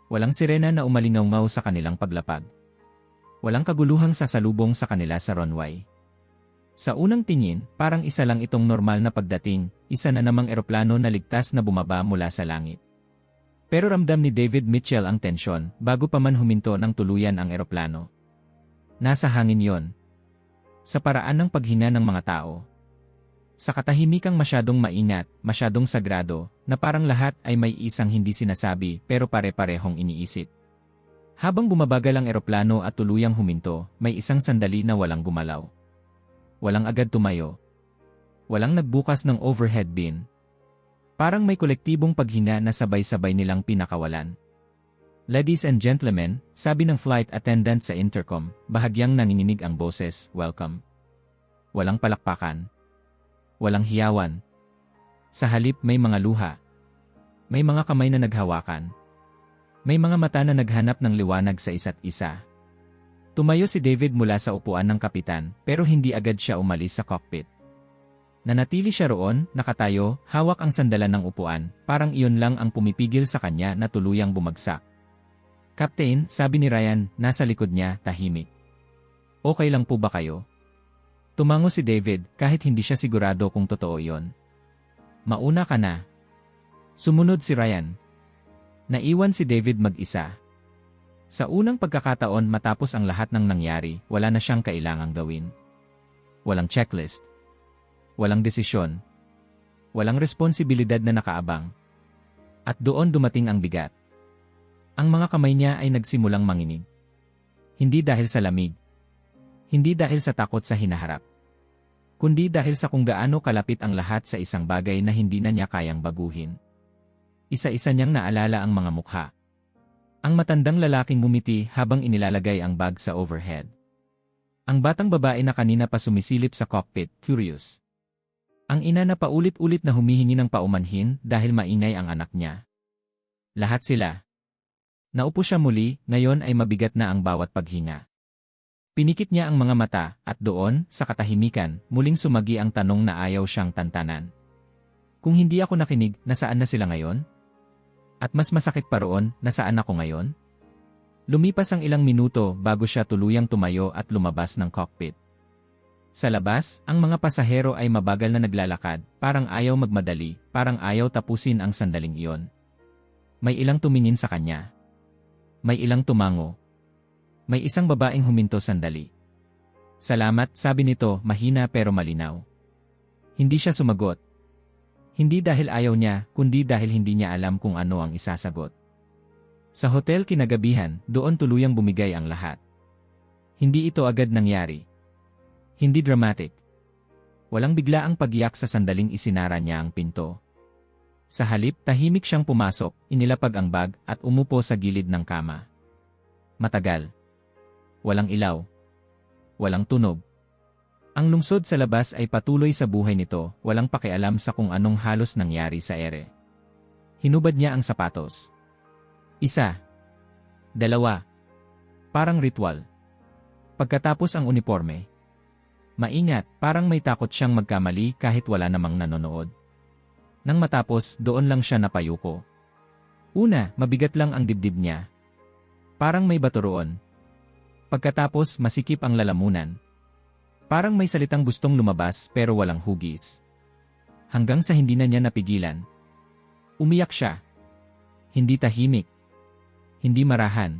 Walang sirena na umalingaw-ngaw sa kanilang paglapag. Walang kaguluhang sasalubong sa kanila sa runway. Sa unang tingin, parang isa lang itong normal na pagdating, isa na namang eroplano na ligtas na bumaba mula sa langit. Pero ramdam ni David Mitchell ang tensyon bago pa man huminto ng tuluyan ang eroplano. Nasa hangin yon. Sa paraan ng paghina ng mga tao. Sa katahimikang masyadong maingat, masyadong sagrado, na parang lahat ay may isang hindi sinasabi pero pare-parehong iniisip. Habang bumabagal ang eroplano at tuluyang huminto, may isang sandali na walang gumalaw. Walang agad tumayo. Walang nagbukas ng overhead bin. Parang may kolektibong paghina na sabay-sabay nilang pinakawalan. Ladies and gentlemen, sabi ng flight attendant sa intercom, bahagyang nanginginig ang boses, welcome. Walang palakpakan. Walang hiyawan. Sa halip may mga luha. May mga kamay na naghawakan. May mga mata na naghanap ng liwanag sa isa't isa. Tumayo si David mula sa upuan ng kapitan, pero hindi agad siya umalis sa cockpit. Nanatili siya roon, nakatayo, hawak ang sandalan ng upuan, parang iyon lang ang pumipigil sa kanya na tuluyang bumagsak. Captain, sabi ni Ryan, nasa likod niya, tahimik. Okay lang po ba kayo? Tumango si David, kahit hindi siya sigurado kung totoo iyon. Mauna ka na. Sumunod si Ryan. Naiwan si David mag-isa. Sa unang pagkakataon matapos ang lahat ng nangyari, wala na siyang kailangang gawin. Walang checklist. Walang desisyon. Walang responsibilidad na nakaabang. At doon dumating ang bigat. Ang mga kamay niya ay nagsimulang manginig. Hindi dahil sa lamig. Hindi dahil sa takot sa hinaharap. Kundi dahil sa kung gaano kalapit ang lahat sa isang bagay na hindi na niya kayang baguhin. Isa-isa niyang naalala ang mga mukha. Ang matandang lalaking ngumiti habang inilalagay ang bag sa overhead. Ang batang babae na kanina pa sumisilip sa cockpit, curious. Ang ina na paulit-ulit na humihingi ng paumanhin dahil maingay ang anak niya. Lahat sila. Naupo siya muli, ngayon ay mabigat na ang bawat paghinga. Pinikit niya ang mga mata, at doon, sa katahimikan, muling sumagi ang tanong na ayaw siyang tantanan. Kung hindi ako nakinig, nasaan na sila ngayon? At mas masakit pa roon, nasaan ako ngayon? Lumipas ang ilang minuto bago siya tuluyang tumayo at lumabas ng cockpit. Sa labas, ang mga pasahero ay mabagal na naglalakad, parang ayaw magmadali, parang ayaw tapusin ang sandaling iyon. May ilang tumingin sa kanya. May ilang tumango. May isang babaeng huminto sandali. Salamat, sabi nito, mahina pero malinaw. Hindi siya sumagot. Hindi dahil ayaw niya, kundi dahil hindi niya alam kung ano ang isasagot. Sa hotel kinagabihan, doon tuluyang bumigay ang lahat. Hindi ito agad nangyari. Hindi dramatic. Walang biglaang pagyak sa sandaling isinara niya ang pinto. Sa halip, tahimik siyang pumasok, inilapag ang bag, at umupo sa gilid ng kama. Matagal. Walang ilaw. Walang tunog. Ang lungsod sa labas ay patuloy sa buhay nito, walang pakialam sa kung anong halos nangyari sa ere. Hinubad niya ang sapatos. Isa. Dalawa. Parang ritual. Pagkatapos ang uniforme. Maingat, parang may takot siyang magkamali kahit wala namang nanonood. Nang matapos, doon lang siya napayuko. Una, mabigat lang ang dibdib niya. Parang may bato roon. Pagkatapos, masikip ang lalamunan. Parang may salitang gustong lumabas pero walang hugis. Hanggang sa hindi na niya napigilan. Umiyak siya. Hindi tahimik. Hindi marahan.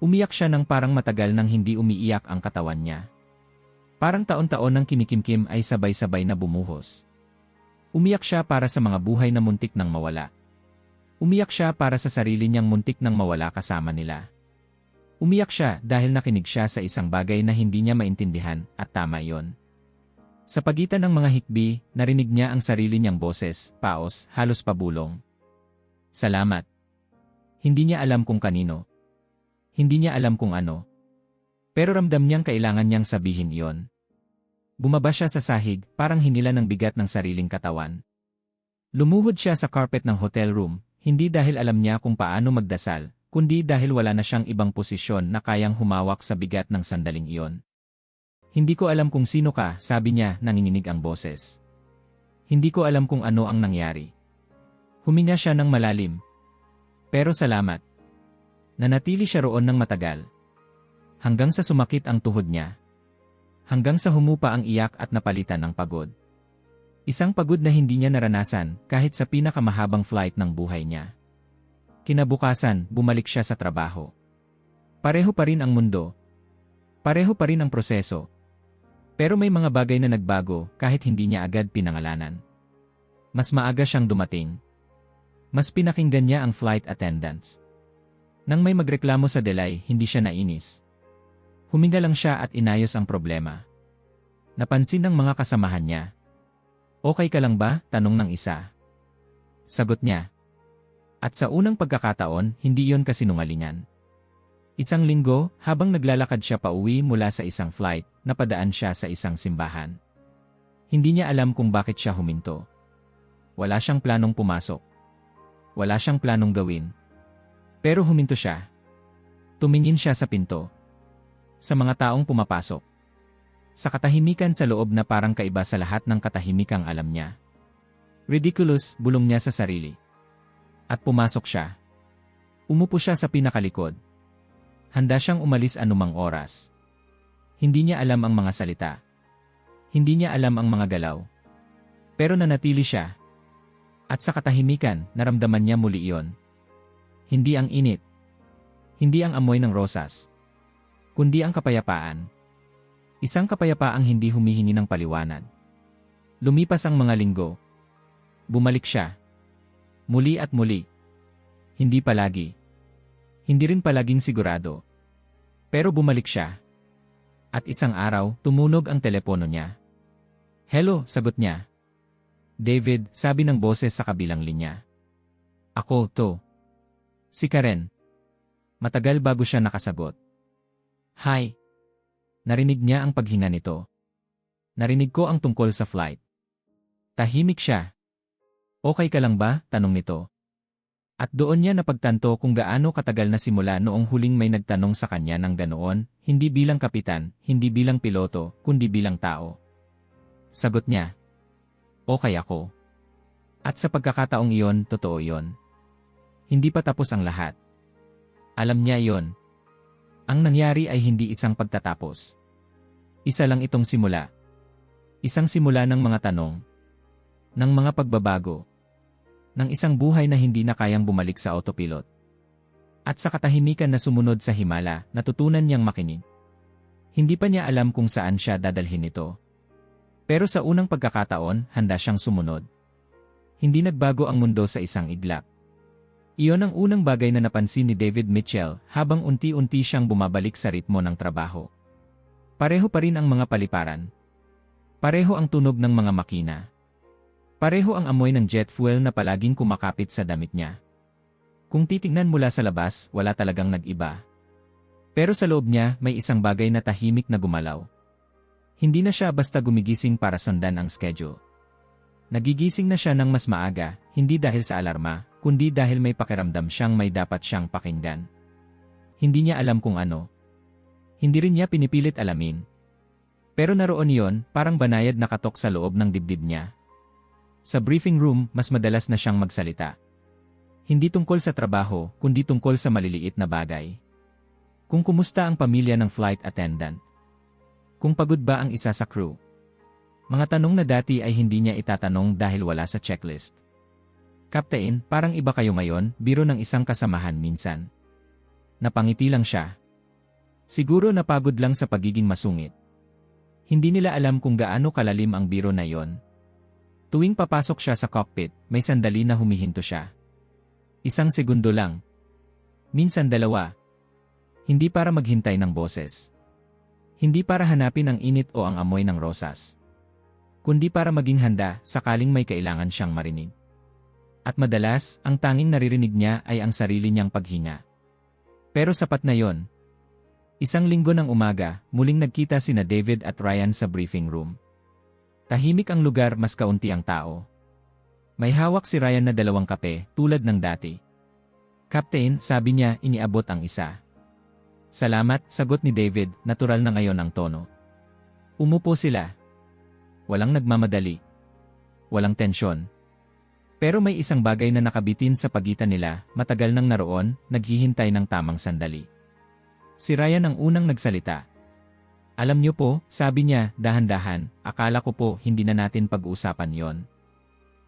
Umiyak siya ng parang matagal nang hindi umiiyak ang katawan niya. Parang taon-taon ng kinikimkim ay sabay-sabay na bumuhos. Umiyak siya para sa mga buhay na muntik nang mawala. Umiyak siya para sa sarili niyang muntik nang mawala kasama nila. Umiyak siya dahil nakinig siya sa isang bagay na hindi niya maintindihan at tama iyon. Sa pagitan ng mga hikbi, narinig niya ang sarili niyang boses, paos, halos pabulong. Salamat. Hindi niya alam kung kanino. Hindi niya alam kung ano. Pero ramdam niyang kailangan niyang sabihin iyon. Bumaba siya sa sahig, parang hinila ng bigat ng sariling katawan. Lumuhod siya sa carpet ng hotel room, hindi dahil alam niya kung paano magdasal, kundi dahil wala na siyang ibang posisyon na kayang humawak sa bigat ng sandaling iyon. Hindi ko alam kung sino ka, sabi niya, nanginginig ang boses. Hindi ko alam kung ano ang nangyari. Huminga siya ng malalim. Pero salamat. Nanatili siya roon ng matagal. Hanggang sa sumakit ang tuhod niya. Hanggang sa humupa ang iyak at napalitan ng pagod. Isang pagod na hindi niya naranasan kahit sa pinakamahabang flight ng buhay niya. Kinabukasan, bumalik siya sa trabaho. Pareho pa rin ang mundo. Pareho pa rin ang proseso. Pero may mga bagay na nagbago kahit hindi niya agad pinangalanan. Mas maaga siyang dumating. Mas pinakinggan niya ang flight attendants. Nang may magreklamo sa delay, hindi siya nainis. Huminga lang siya at inayos ang problema. Napansin ng mga kasamahan niya. Okay ka lang ba? Tanong ng isa. Sagot niya. At sa unang pagkakataon, hindi yon kasinungalingan. Isang linggo, habang naglalakad siya pauwi mula sa isang flight, napadaan siya sa isang simbahan. Hindi niya alam kung bakit siya huminto. Wala siyang planong pumasok. Wala siyang planong gawin. Pero huminto siya. Tumingin siya sa pinto. Sa mga taong pumapasok. Sa katahimikan sa loob na parang kaiba sa lahat ng katahimikang alam niya. Ridiculous, bulong niya sa sarili. At pumasok siya. Umupo siya sa pinakalikod. Handa siyang umalis anumang oras. Hindi niya alam ang mga salita. Hindi niya alam ang mga galaw. Pero nanatili siya. At sa katahimikan, naramdaman niya muli iyon. Hindi ang init. Hindi ang amoy ng rosas. Kundi ang kapayapaan. Isang kapayapaang hindi humihingi ng paliwanag. Lumipas ang mga linggo. Bumalik siya. Muli at muli. Hindi palagi. Hindi rin palaging sigurado. Pero bumalik siya. At isang araw, tumunog ang telepono niya. Hello, sagot niya. David, sabi ng boses sa kabilang linya. Ako, to. Si Karen. Matagal bago siya nakasagot. Hi. Narinig niya ang paghinga nito. Narinig ko ang tungkol sa flight. Tahimik siya. Okay ka lang ba? Tanong nito. At doon niya napagtanto kung gaano katagal na simula noong huling may nagtanong sa kanya ng ganoon, hindi bilang kapitan, hindi bilang piloto, kundi bilang tao. Sagot niya. Okay ako. At sa pagkakataong iyon, totoo iyon. Hindi pa tapos ang lahat. Alam niya iyon. Ang nangyari ay hindi isang pagtatapos. Isa lang itong simula. Isang simula ng mga tanong. Ng mga pagbabago. Ng isang buhay na hindi na kayang bumalik sa autopilot. At sa katahimikan na sumunod sa himala, natutunan niyang makinig. Hindi pa niya alam kung saan siya dadalhin ito. Pero sa unang pagkakataon, handa siyang sumunod. Hindi nagbago ang mundo sa isang iglap. Iyon ang unang bagay na napansin ni David Mitchell habang unti-unti siyang bumabalik sa ritmo ng trabaho. Pareho pa rin ang mga paliparan. Pareho ang tunog ng mga makina. Pareho ang amoy ng jet fuel na palaging kumakapit sa damit niya. Kung titingnan mula sa labas, wala talagang nag-iba. Pero sa loob niya, may isang bagay na tahimik na gumalaw. Hindi na siya basta gumigising para sundan ang schedule. Nagigising na siya ng mas maaga, hindi dahil sa alarma, kundi dahil may pakiramdam siyang may dapat siyang pakinggan. Hindi niya alam kung ano. Hindi rin niya pinipilit alamin. Pero naroon iyon, parang banayad na katok sa loob ng dibdib niya. Sa briefing room, mas madalas na siyang magsalita. Hindi tungkol sa trabaho, kundi tungkol sa maliliit na bagay. Kung kumusta ang pamilya ng flight attendant. Kung pagod ba ang isa sa crew. Mga tanong na dati ay hindi niya itatanong dahil wala sa checklist. Captain, parang iba kayo ngayon, biro ng isang kasamahan minsan. Napangiti lang siya. Siguro napagod lang sa pagiging masungit. Hindi nila alam kung gaano kalalim ang biro na yon. Tuwing papasok siya sa cockpit, may sandali na humihinto siya. Isang segundo lang. Minsan dalawa. Hindi para maghintay ng boses. Hindi para hanapin ang init o ang amoy ng rosas. Kundi para maging handa sakaling may kailangan siyang marinig. At madalas, ang tanging naririnig niya ay ang sarili niyang paghinga. Pero sapat na yon. Isang linggo ng umaga, muling nagkita sina David at Ryan sa briefing room. Tahimik ang lugar, mas kaunti ang tao. May hawak si Ryan na 2 kape, tulad ng dati. Captain, sabi niya, iniabot ang isa. Salamat, sagot ni David, natural na ngayon ang tono. Umupo sila. Walang nagmamadali. Walang tensyon. Pero may isang bagay na nakabitin sa pagitan nila, matagal nang naroon, naghihintay ng tamang sandali. Si Ryan ang unang nagsalita. Alam niyo po, sabi niya, dahan-dahan, akala ko po hindi na natin pag-uusapan yon.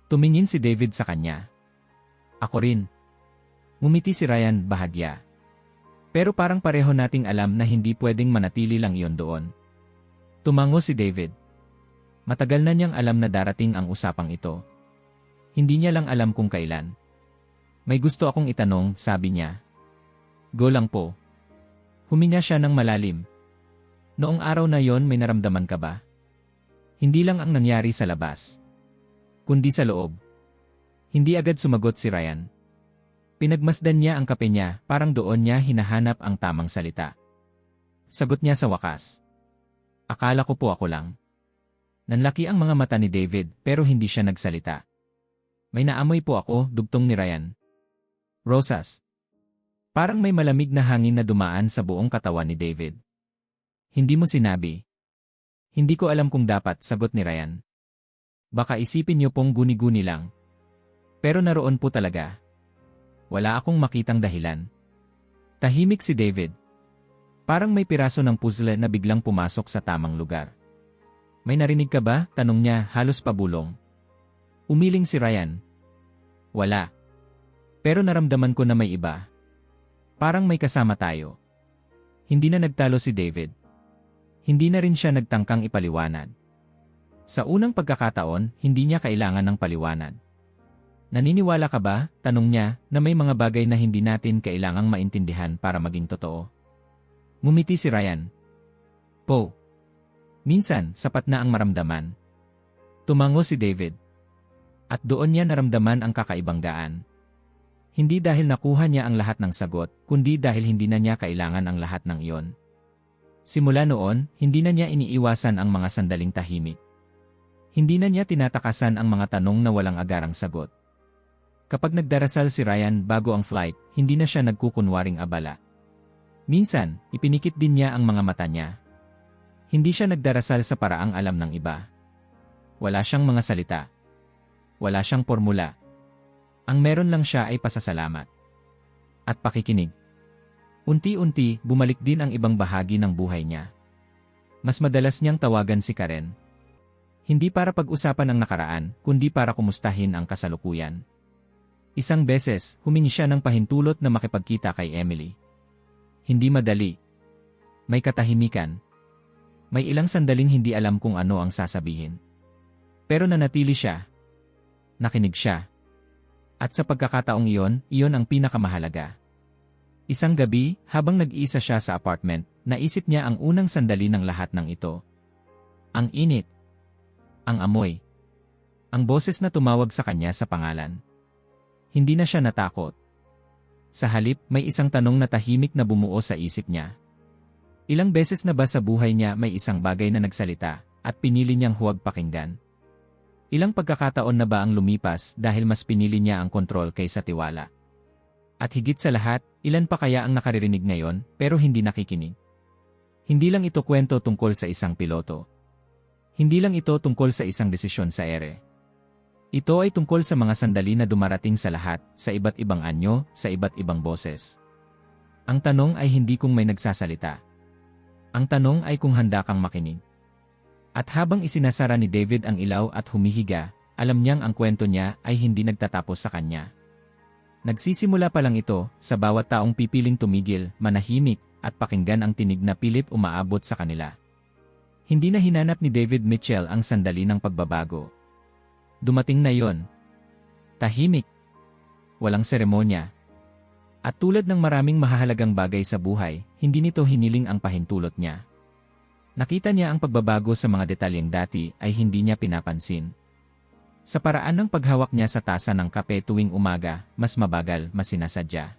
Tumingin si David sa kanya. Ako rin. Ngumiti si Ryan, bahagya. Pero parang pareho nating alam na hindi pwedeng manatili lang iyon doon. Tumango si David. Matagal na niyang alam na darating ang usapang ito. Hindi niya lang alam kung kailan. May gusto akong itanong, sabi niya. Go lang po. Huminga siya ng malalim. Noong araw na yon may naramdaman ka ba? Hindi lang ang nangyari sa labas. Kundi sa loob. Hindi agad sumagot si Ryan. Pinagmasdan niya ang kape niya, parang doon niya hinahanap ang tamang salita. Sagot niya sa wakas. Akala ko po ako lang. Nanlaki ang mga mata ni David pero hindi siya nagsalita. May naamoy po ako, dugtong ni Ryan. Rosas. Parang may malamig na hangin na dumaan sa buong katawan ni David. Hindi mo sinabi. Hindi ko alam kung dapat, sagot ni Ryan. Baka isipin niyo pong guni-guni lang. Pero naroon po talaga. Wala akong makitang dahilan. Tahimik si David. Parang may piraso ng puzzle na biglang pumasok sa tamang lugar. May narinig ka ba? Tanong niya, halos pabulong. Umiling si Ryan. Wala. Pero naramdaman ko na may iba. Parang may kasama tayo. Hindi na nagtalo si David. Hindi na rin siya nagtangkang ipaliwanag. Sa unang pagkakataon, hindi niya kailangan ng paliwanag. Naniniwala ka ba, tanong niya, na may mga bagay na hindi natin kailangang maintindihan para maging totoo? Ngumiti si Ryan. Po. Minsan, sapat na ang maramdaman. Tumango si David. At doon niya naramdaman ang kakaibang gaan. Hindi dahil nakuha niya ang lahat ng sagot, kundi dahil hindi na niya kailangan ang lahat ng iyon. Simula noon, hindi na niya iniiwasan ang mga sandaling tahimik. Hindi na niya tinatakasan ang mga tanong na walang agarang sagot. Kapag nagdarasal si Ryan bago ang flight, hindi na siya nagkukunwaring abala. Minsan, ipinikit din niya ang mga mata niya. Hindi siya nagdarasal sa paraang alam ng iba. Wala siyang mga salita. Wala siyang formula. Ang meron lang siya ay pasasalamat. At pakikinig. Unti-unti, bumalik din ang ibang bahagi ng buhay niya. Mas madalas niyang tawagan si Karen. Hindi para pag-usapan ang nakaraan, kundi para kumustahin ang kasalukuyan. Isang beses, humingi siya ng pahintulot na makipagkita kay Emily. Hindi madali. May katahimikan. May ilang sandaling hindi alam kung ano ang sasabihin. Pero nanatili siya. Nakinig siya. At sa pagkakataong iyon ang pinakamahalaga. Isang gabi, habang nag-iisa siya sa apartment, naisip niya ang unang sandali ng lahat ng ito. Ang init. Ang amoy. Ang boses na tumawag sa kanya sa pangalan. Hindi na siya natakot. Sa halip, may isang tanong na tahimik na bumuo sa isip niya. Ilang beses na ba sa buhay niya may isang bagay na nagsalita, at pinili niyang huwag pakinggan? Ilang pagkakataon na ba ang lumipas dahil mas pinili niya ang kontrol kaysa tiwala? At higit sa lahat, ilan pa kaya ang nakaririnig ngayon pero hindi nakikinig? Hindi lang ito kwento tungkol sa isang piloto. Hindi lang ito tungkol sa isang desisyon sa ere. Ito ay tungkol sa mga sandali na dumarating sa lahat, sa iba't ibang anyo, sa iba't ibang boses. Ang tanong ay hindi kung may nagsasalita. Ang tanong ay kung handa kang makinig. At habang isinasara ni David ang ilaw at humihiga, alam niyang ang kwento niya ay hindi nagtatapos sa kanya. Nagsisimula pa lang ito, sa bawat taong pipiling tumigil, manahimik, at pakinggan ang tinig na pilit umaabot sa kanila. Hindi na hinanap ni David Mitchell ang sandali ng pagbabago. Dumating na yon. Tahimik. Walang seremonya. At tulad ng maraming mahahalagang bagay sa buhay, hindi nito hiniling ang pahintulot niya. Nakita niya ang pagbabago sa mga detalyeng dati ay hindi niya pinapansin. Sa paraan ng paghawak niya sa tasa ng kape tuwing umaga, mas mabagal, mas sinasadya.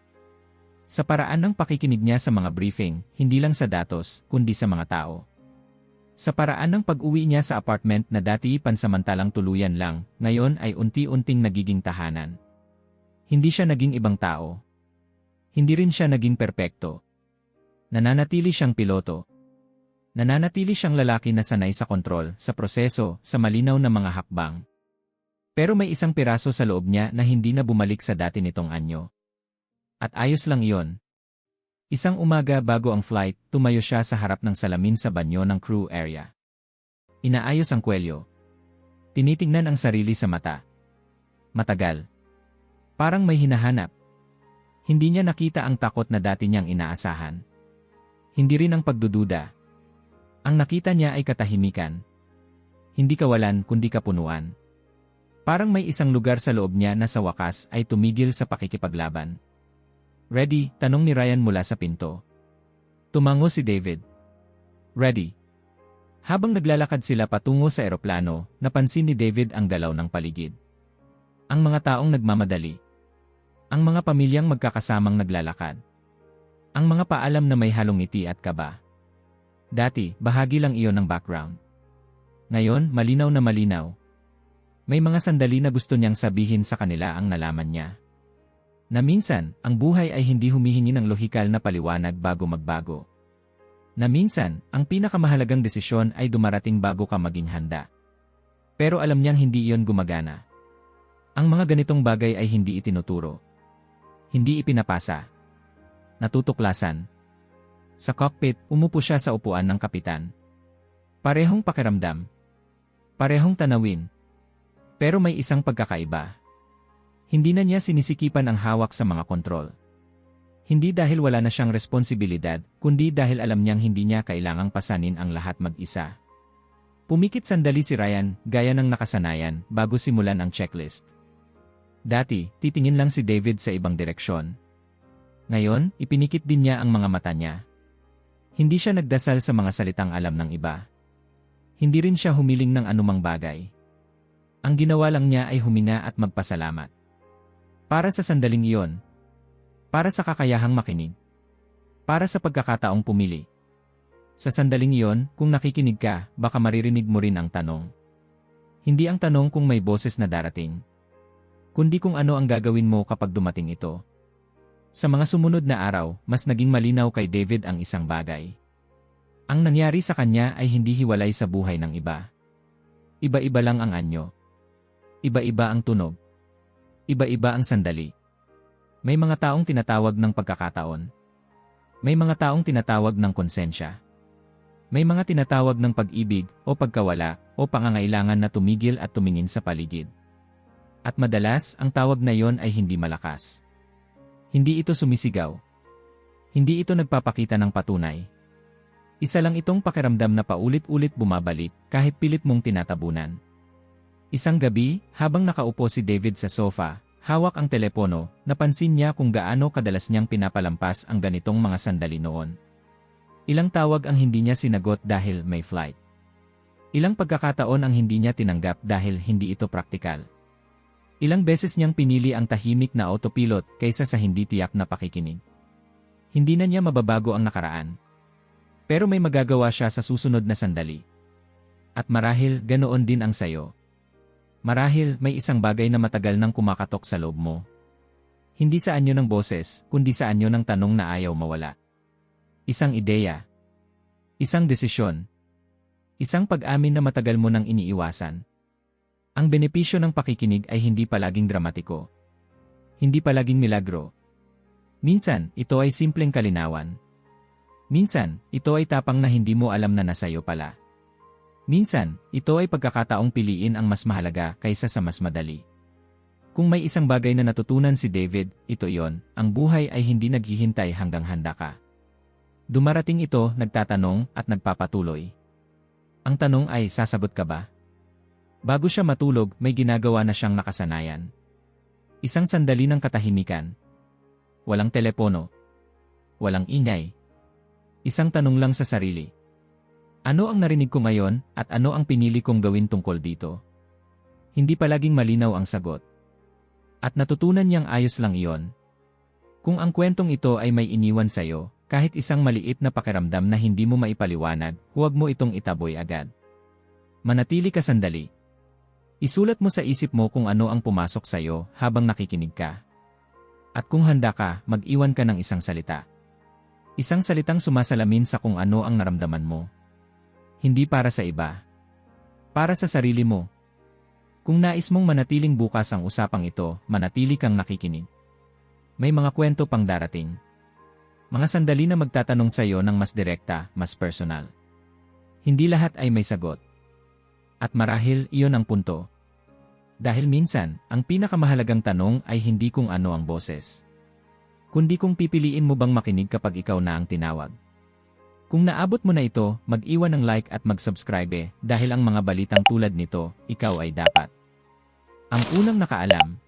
Sa paraan ng pakikinig niya sa mga briefing, hindi lang sa datos, kundi sa mga tao. Sa paraan ng pag-uwi niya sa apartment na dati pansamantalang tuluyan lang, ngayon ay unti-unting nagiging tahanan. Hindi siya naging ibang tao. Hindi rin siya naging perpekto. Nananatili siyang piloto. Nananatili siyang lalaki na sanay sa kontrol, sa proseso, sa malinaw na mga hakbang. Pero may isang piraso sa loob niya na hindi na bumalik sa dati nitong anyo. At ayos lang iyon. Isang umaga bago ang flight, tumayo siya sa harap ng salamin sa banyo ng crew area. Inaayos ang kwelyo. Tinitingnan ang sarili sa mata. Matagal. Parang may hinahanap. Hindi niya nakita ang takot na dati niyang inaasahan. Hindi rin ang pagdududa. Ang nakita niya ay katahimikan. Hindi kawalan kundi kapunuan. Parang may isang lugar sa loob niya na sa wakas ay tumigil sa pakikipaglaban. Ready? Tanong ni Ryan mula sa pinto. Tumango si David. Ready. Habang naglalakad sila patungo sa eroplano, napansin ni David ang galaw ng paligid. Ang mga taong nagmamadali. Ang mga pamilyang magkakasamang naglalakad. Ang mga paalam na may halong ngiti at kaba. Dati, bahagi lang iyon ng background. Ngayon, malinaw na malinaw. May mga sandali na gusto niyang sabihin sa kanila ang nalaman niya. Na minsan, ang buhay ay hindi humihingi ng lohikal na paliwanag bago magbago. Na minsan, ang pinakamahalagang desisyon ay dumarating bago ka maging handa. Pero alam niyang hindi iyon gumagana. Ang mga ganitong bagay ay hindi itinuturo. Hindi ipinapasa. Natutuklasan. Sa cockpit, umupo siya sa upuan ng kapitan. Parehong pakiramdam. Parehong tanawin. Pero may isang pagkakaiba. Hindi na niya sinisikipan ang hawak sa mga kontrol. Hindi dahil wala na siyang responsibilidad, kundi dahil alam niyang hindi niya kailangang pasanin ang lahat mag-isa. Pumikit sandali si Ryan, gaya ng nakasanayan, bago simulan ang checklist. Dati, titingin lang si David sa ibang direksyon. Ngayon, ipinikit din niya ang mga mata niya. Hindi siya nagdasal sa mga salitang alam ng iba. Hindi rin siya humiling ng anumang bagay. Ang ginawa lang niya ay huminga at magpasalamat. Para sa sandaling iyon. Para sa kakayahang makinig. Para sa pagkakataong pumili. Sa sandaling iyon, kung nakikinig ka, baka maririnig mo rin ang tanong. Hindi ang tanong kung may boses na darating. Kundi kung ano ang gagawin mo kapag dumating ito. Sa mga sumunod na araw, mas naging malinaw kay David ang isang bagay. Ang nangyari sa kanya ay hindi hiwalay sa buhay ng iba. Iba-iba lang ang anyo. Iba-iba ang tunog. Iba-iba ang sandali. May mga taong tinatawag ng pagkakataon. May mga taong tinatawag ng konsensya. May mga tinatawag ng pag-ibig o pagkawala o pangangailangan na tumigil at tumingin sa paligid. At madalas, ang tawag na iyon ay hindi malakas. Hindi ito sumisigaw. Hindi ito nagpapakita ng patunay. Isa lang itong pakiramdam na paulit-ulit bumabalik kahit pilit mong tinatabunan. Isang gabi, habang nakaupo si David sa sofa, hawak ang telepono, napansin niya kung gaano kadalas niyang pinapalampas ang ganitong mga sandali noon. Ilang tawag ang hindi niya sinagot dahil may flight. Ilang pagkakataon ang hindi niya tinanggap dahil hindi ito praktikal. Ilang beses niyang pinili ang tahimik na autopilot kaysa sa hindi tiyak na pakikinig. Hindi na niya mababago ang nakaraan. Pero may magagawa siya sa susunod na sandali. At marahil ganoon din ang sayo. Marahil may isang bagay na matagal nang kumakatok sa loob mo. Hindi sa anyo ng boses, kundi sa anyo ng tanong na ayaw mawala. Isang ideya. Isang desisyon. Isang pag-amin na matagal mo nang iniiwasan. Ang benepisyo ng pakikinig ay hindi palaging dramatiko. Hindi palaging milagro. Minsan, ito ay simpleng kalinawan. Minsan, ito ay tapang na hindi mo alam na nasayo pala. Minsan, ito ay pagkakataong piliin ang mas mahalaga kaysa sa mas madali. Kung may isang bagay na natutunan si David, ito iyon, ang buhay ay hindi naghihintay hanggang handa ka. Dumarating ito, nagtatanong at nagpapatuloy. Ang tanong ay, sasagot ka ba? Bago siya matulog, may ginagawa na siyang nakasanayan. Isang sandali ng katahimikan. Walang telepono. Walang ingay. Isang tanong lang sa sarili. Ano ang narinig ko ngayon at ano ang pinili kong gawin tungkol dito? Hindi palaging malinaw ang sagot. At natutunan niyang ayos lang iyon. Kung ang kwentong ito ay may iniwan sa'yo, kahit isang maliit na pakiramdam na hindi mo maipaliwanag, huwag mo itong itaboy agad. Manatili ka sandali. Isulat mo sa isip mo kung ano ang pumasok sa'yo habang nakikinig ka. At kung handa ka, mag-iwan ka ng isang salita. Isang salitang sumasalamin sa kung ano ang naramdaman mo. Hindi para sa iba. Para sa sarili mo. Kung nais mong manatiling bukas ang usapang ito, manatili kang nakikinig. May mga kwento pang darating. Mga sandali na magtatanong sa'yo ng mas direkta, mas personal. Hindi lahat ay may sagot. At marahil iyon ang punto. Dahil minsan, ang pinakamahalagang tanong ay hindi kung ano ang boses. Kundi kung pipiliin mo bang makinig kapag ikaw na ang tinawag. Kung naabot mo na ito, mag-iwan ng like at mag-subscribe dahil ang mga balitang tulad nito, ikaw ay dapat. Ang unang nakaalam.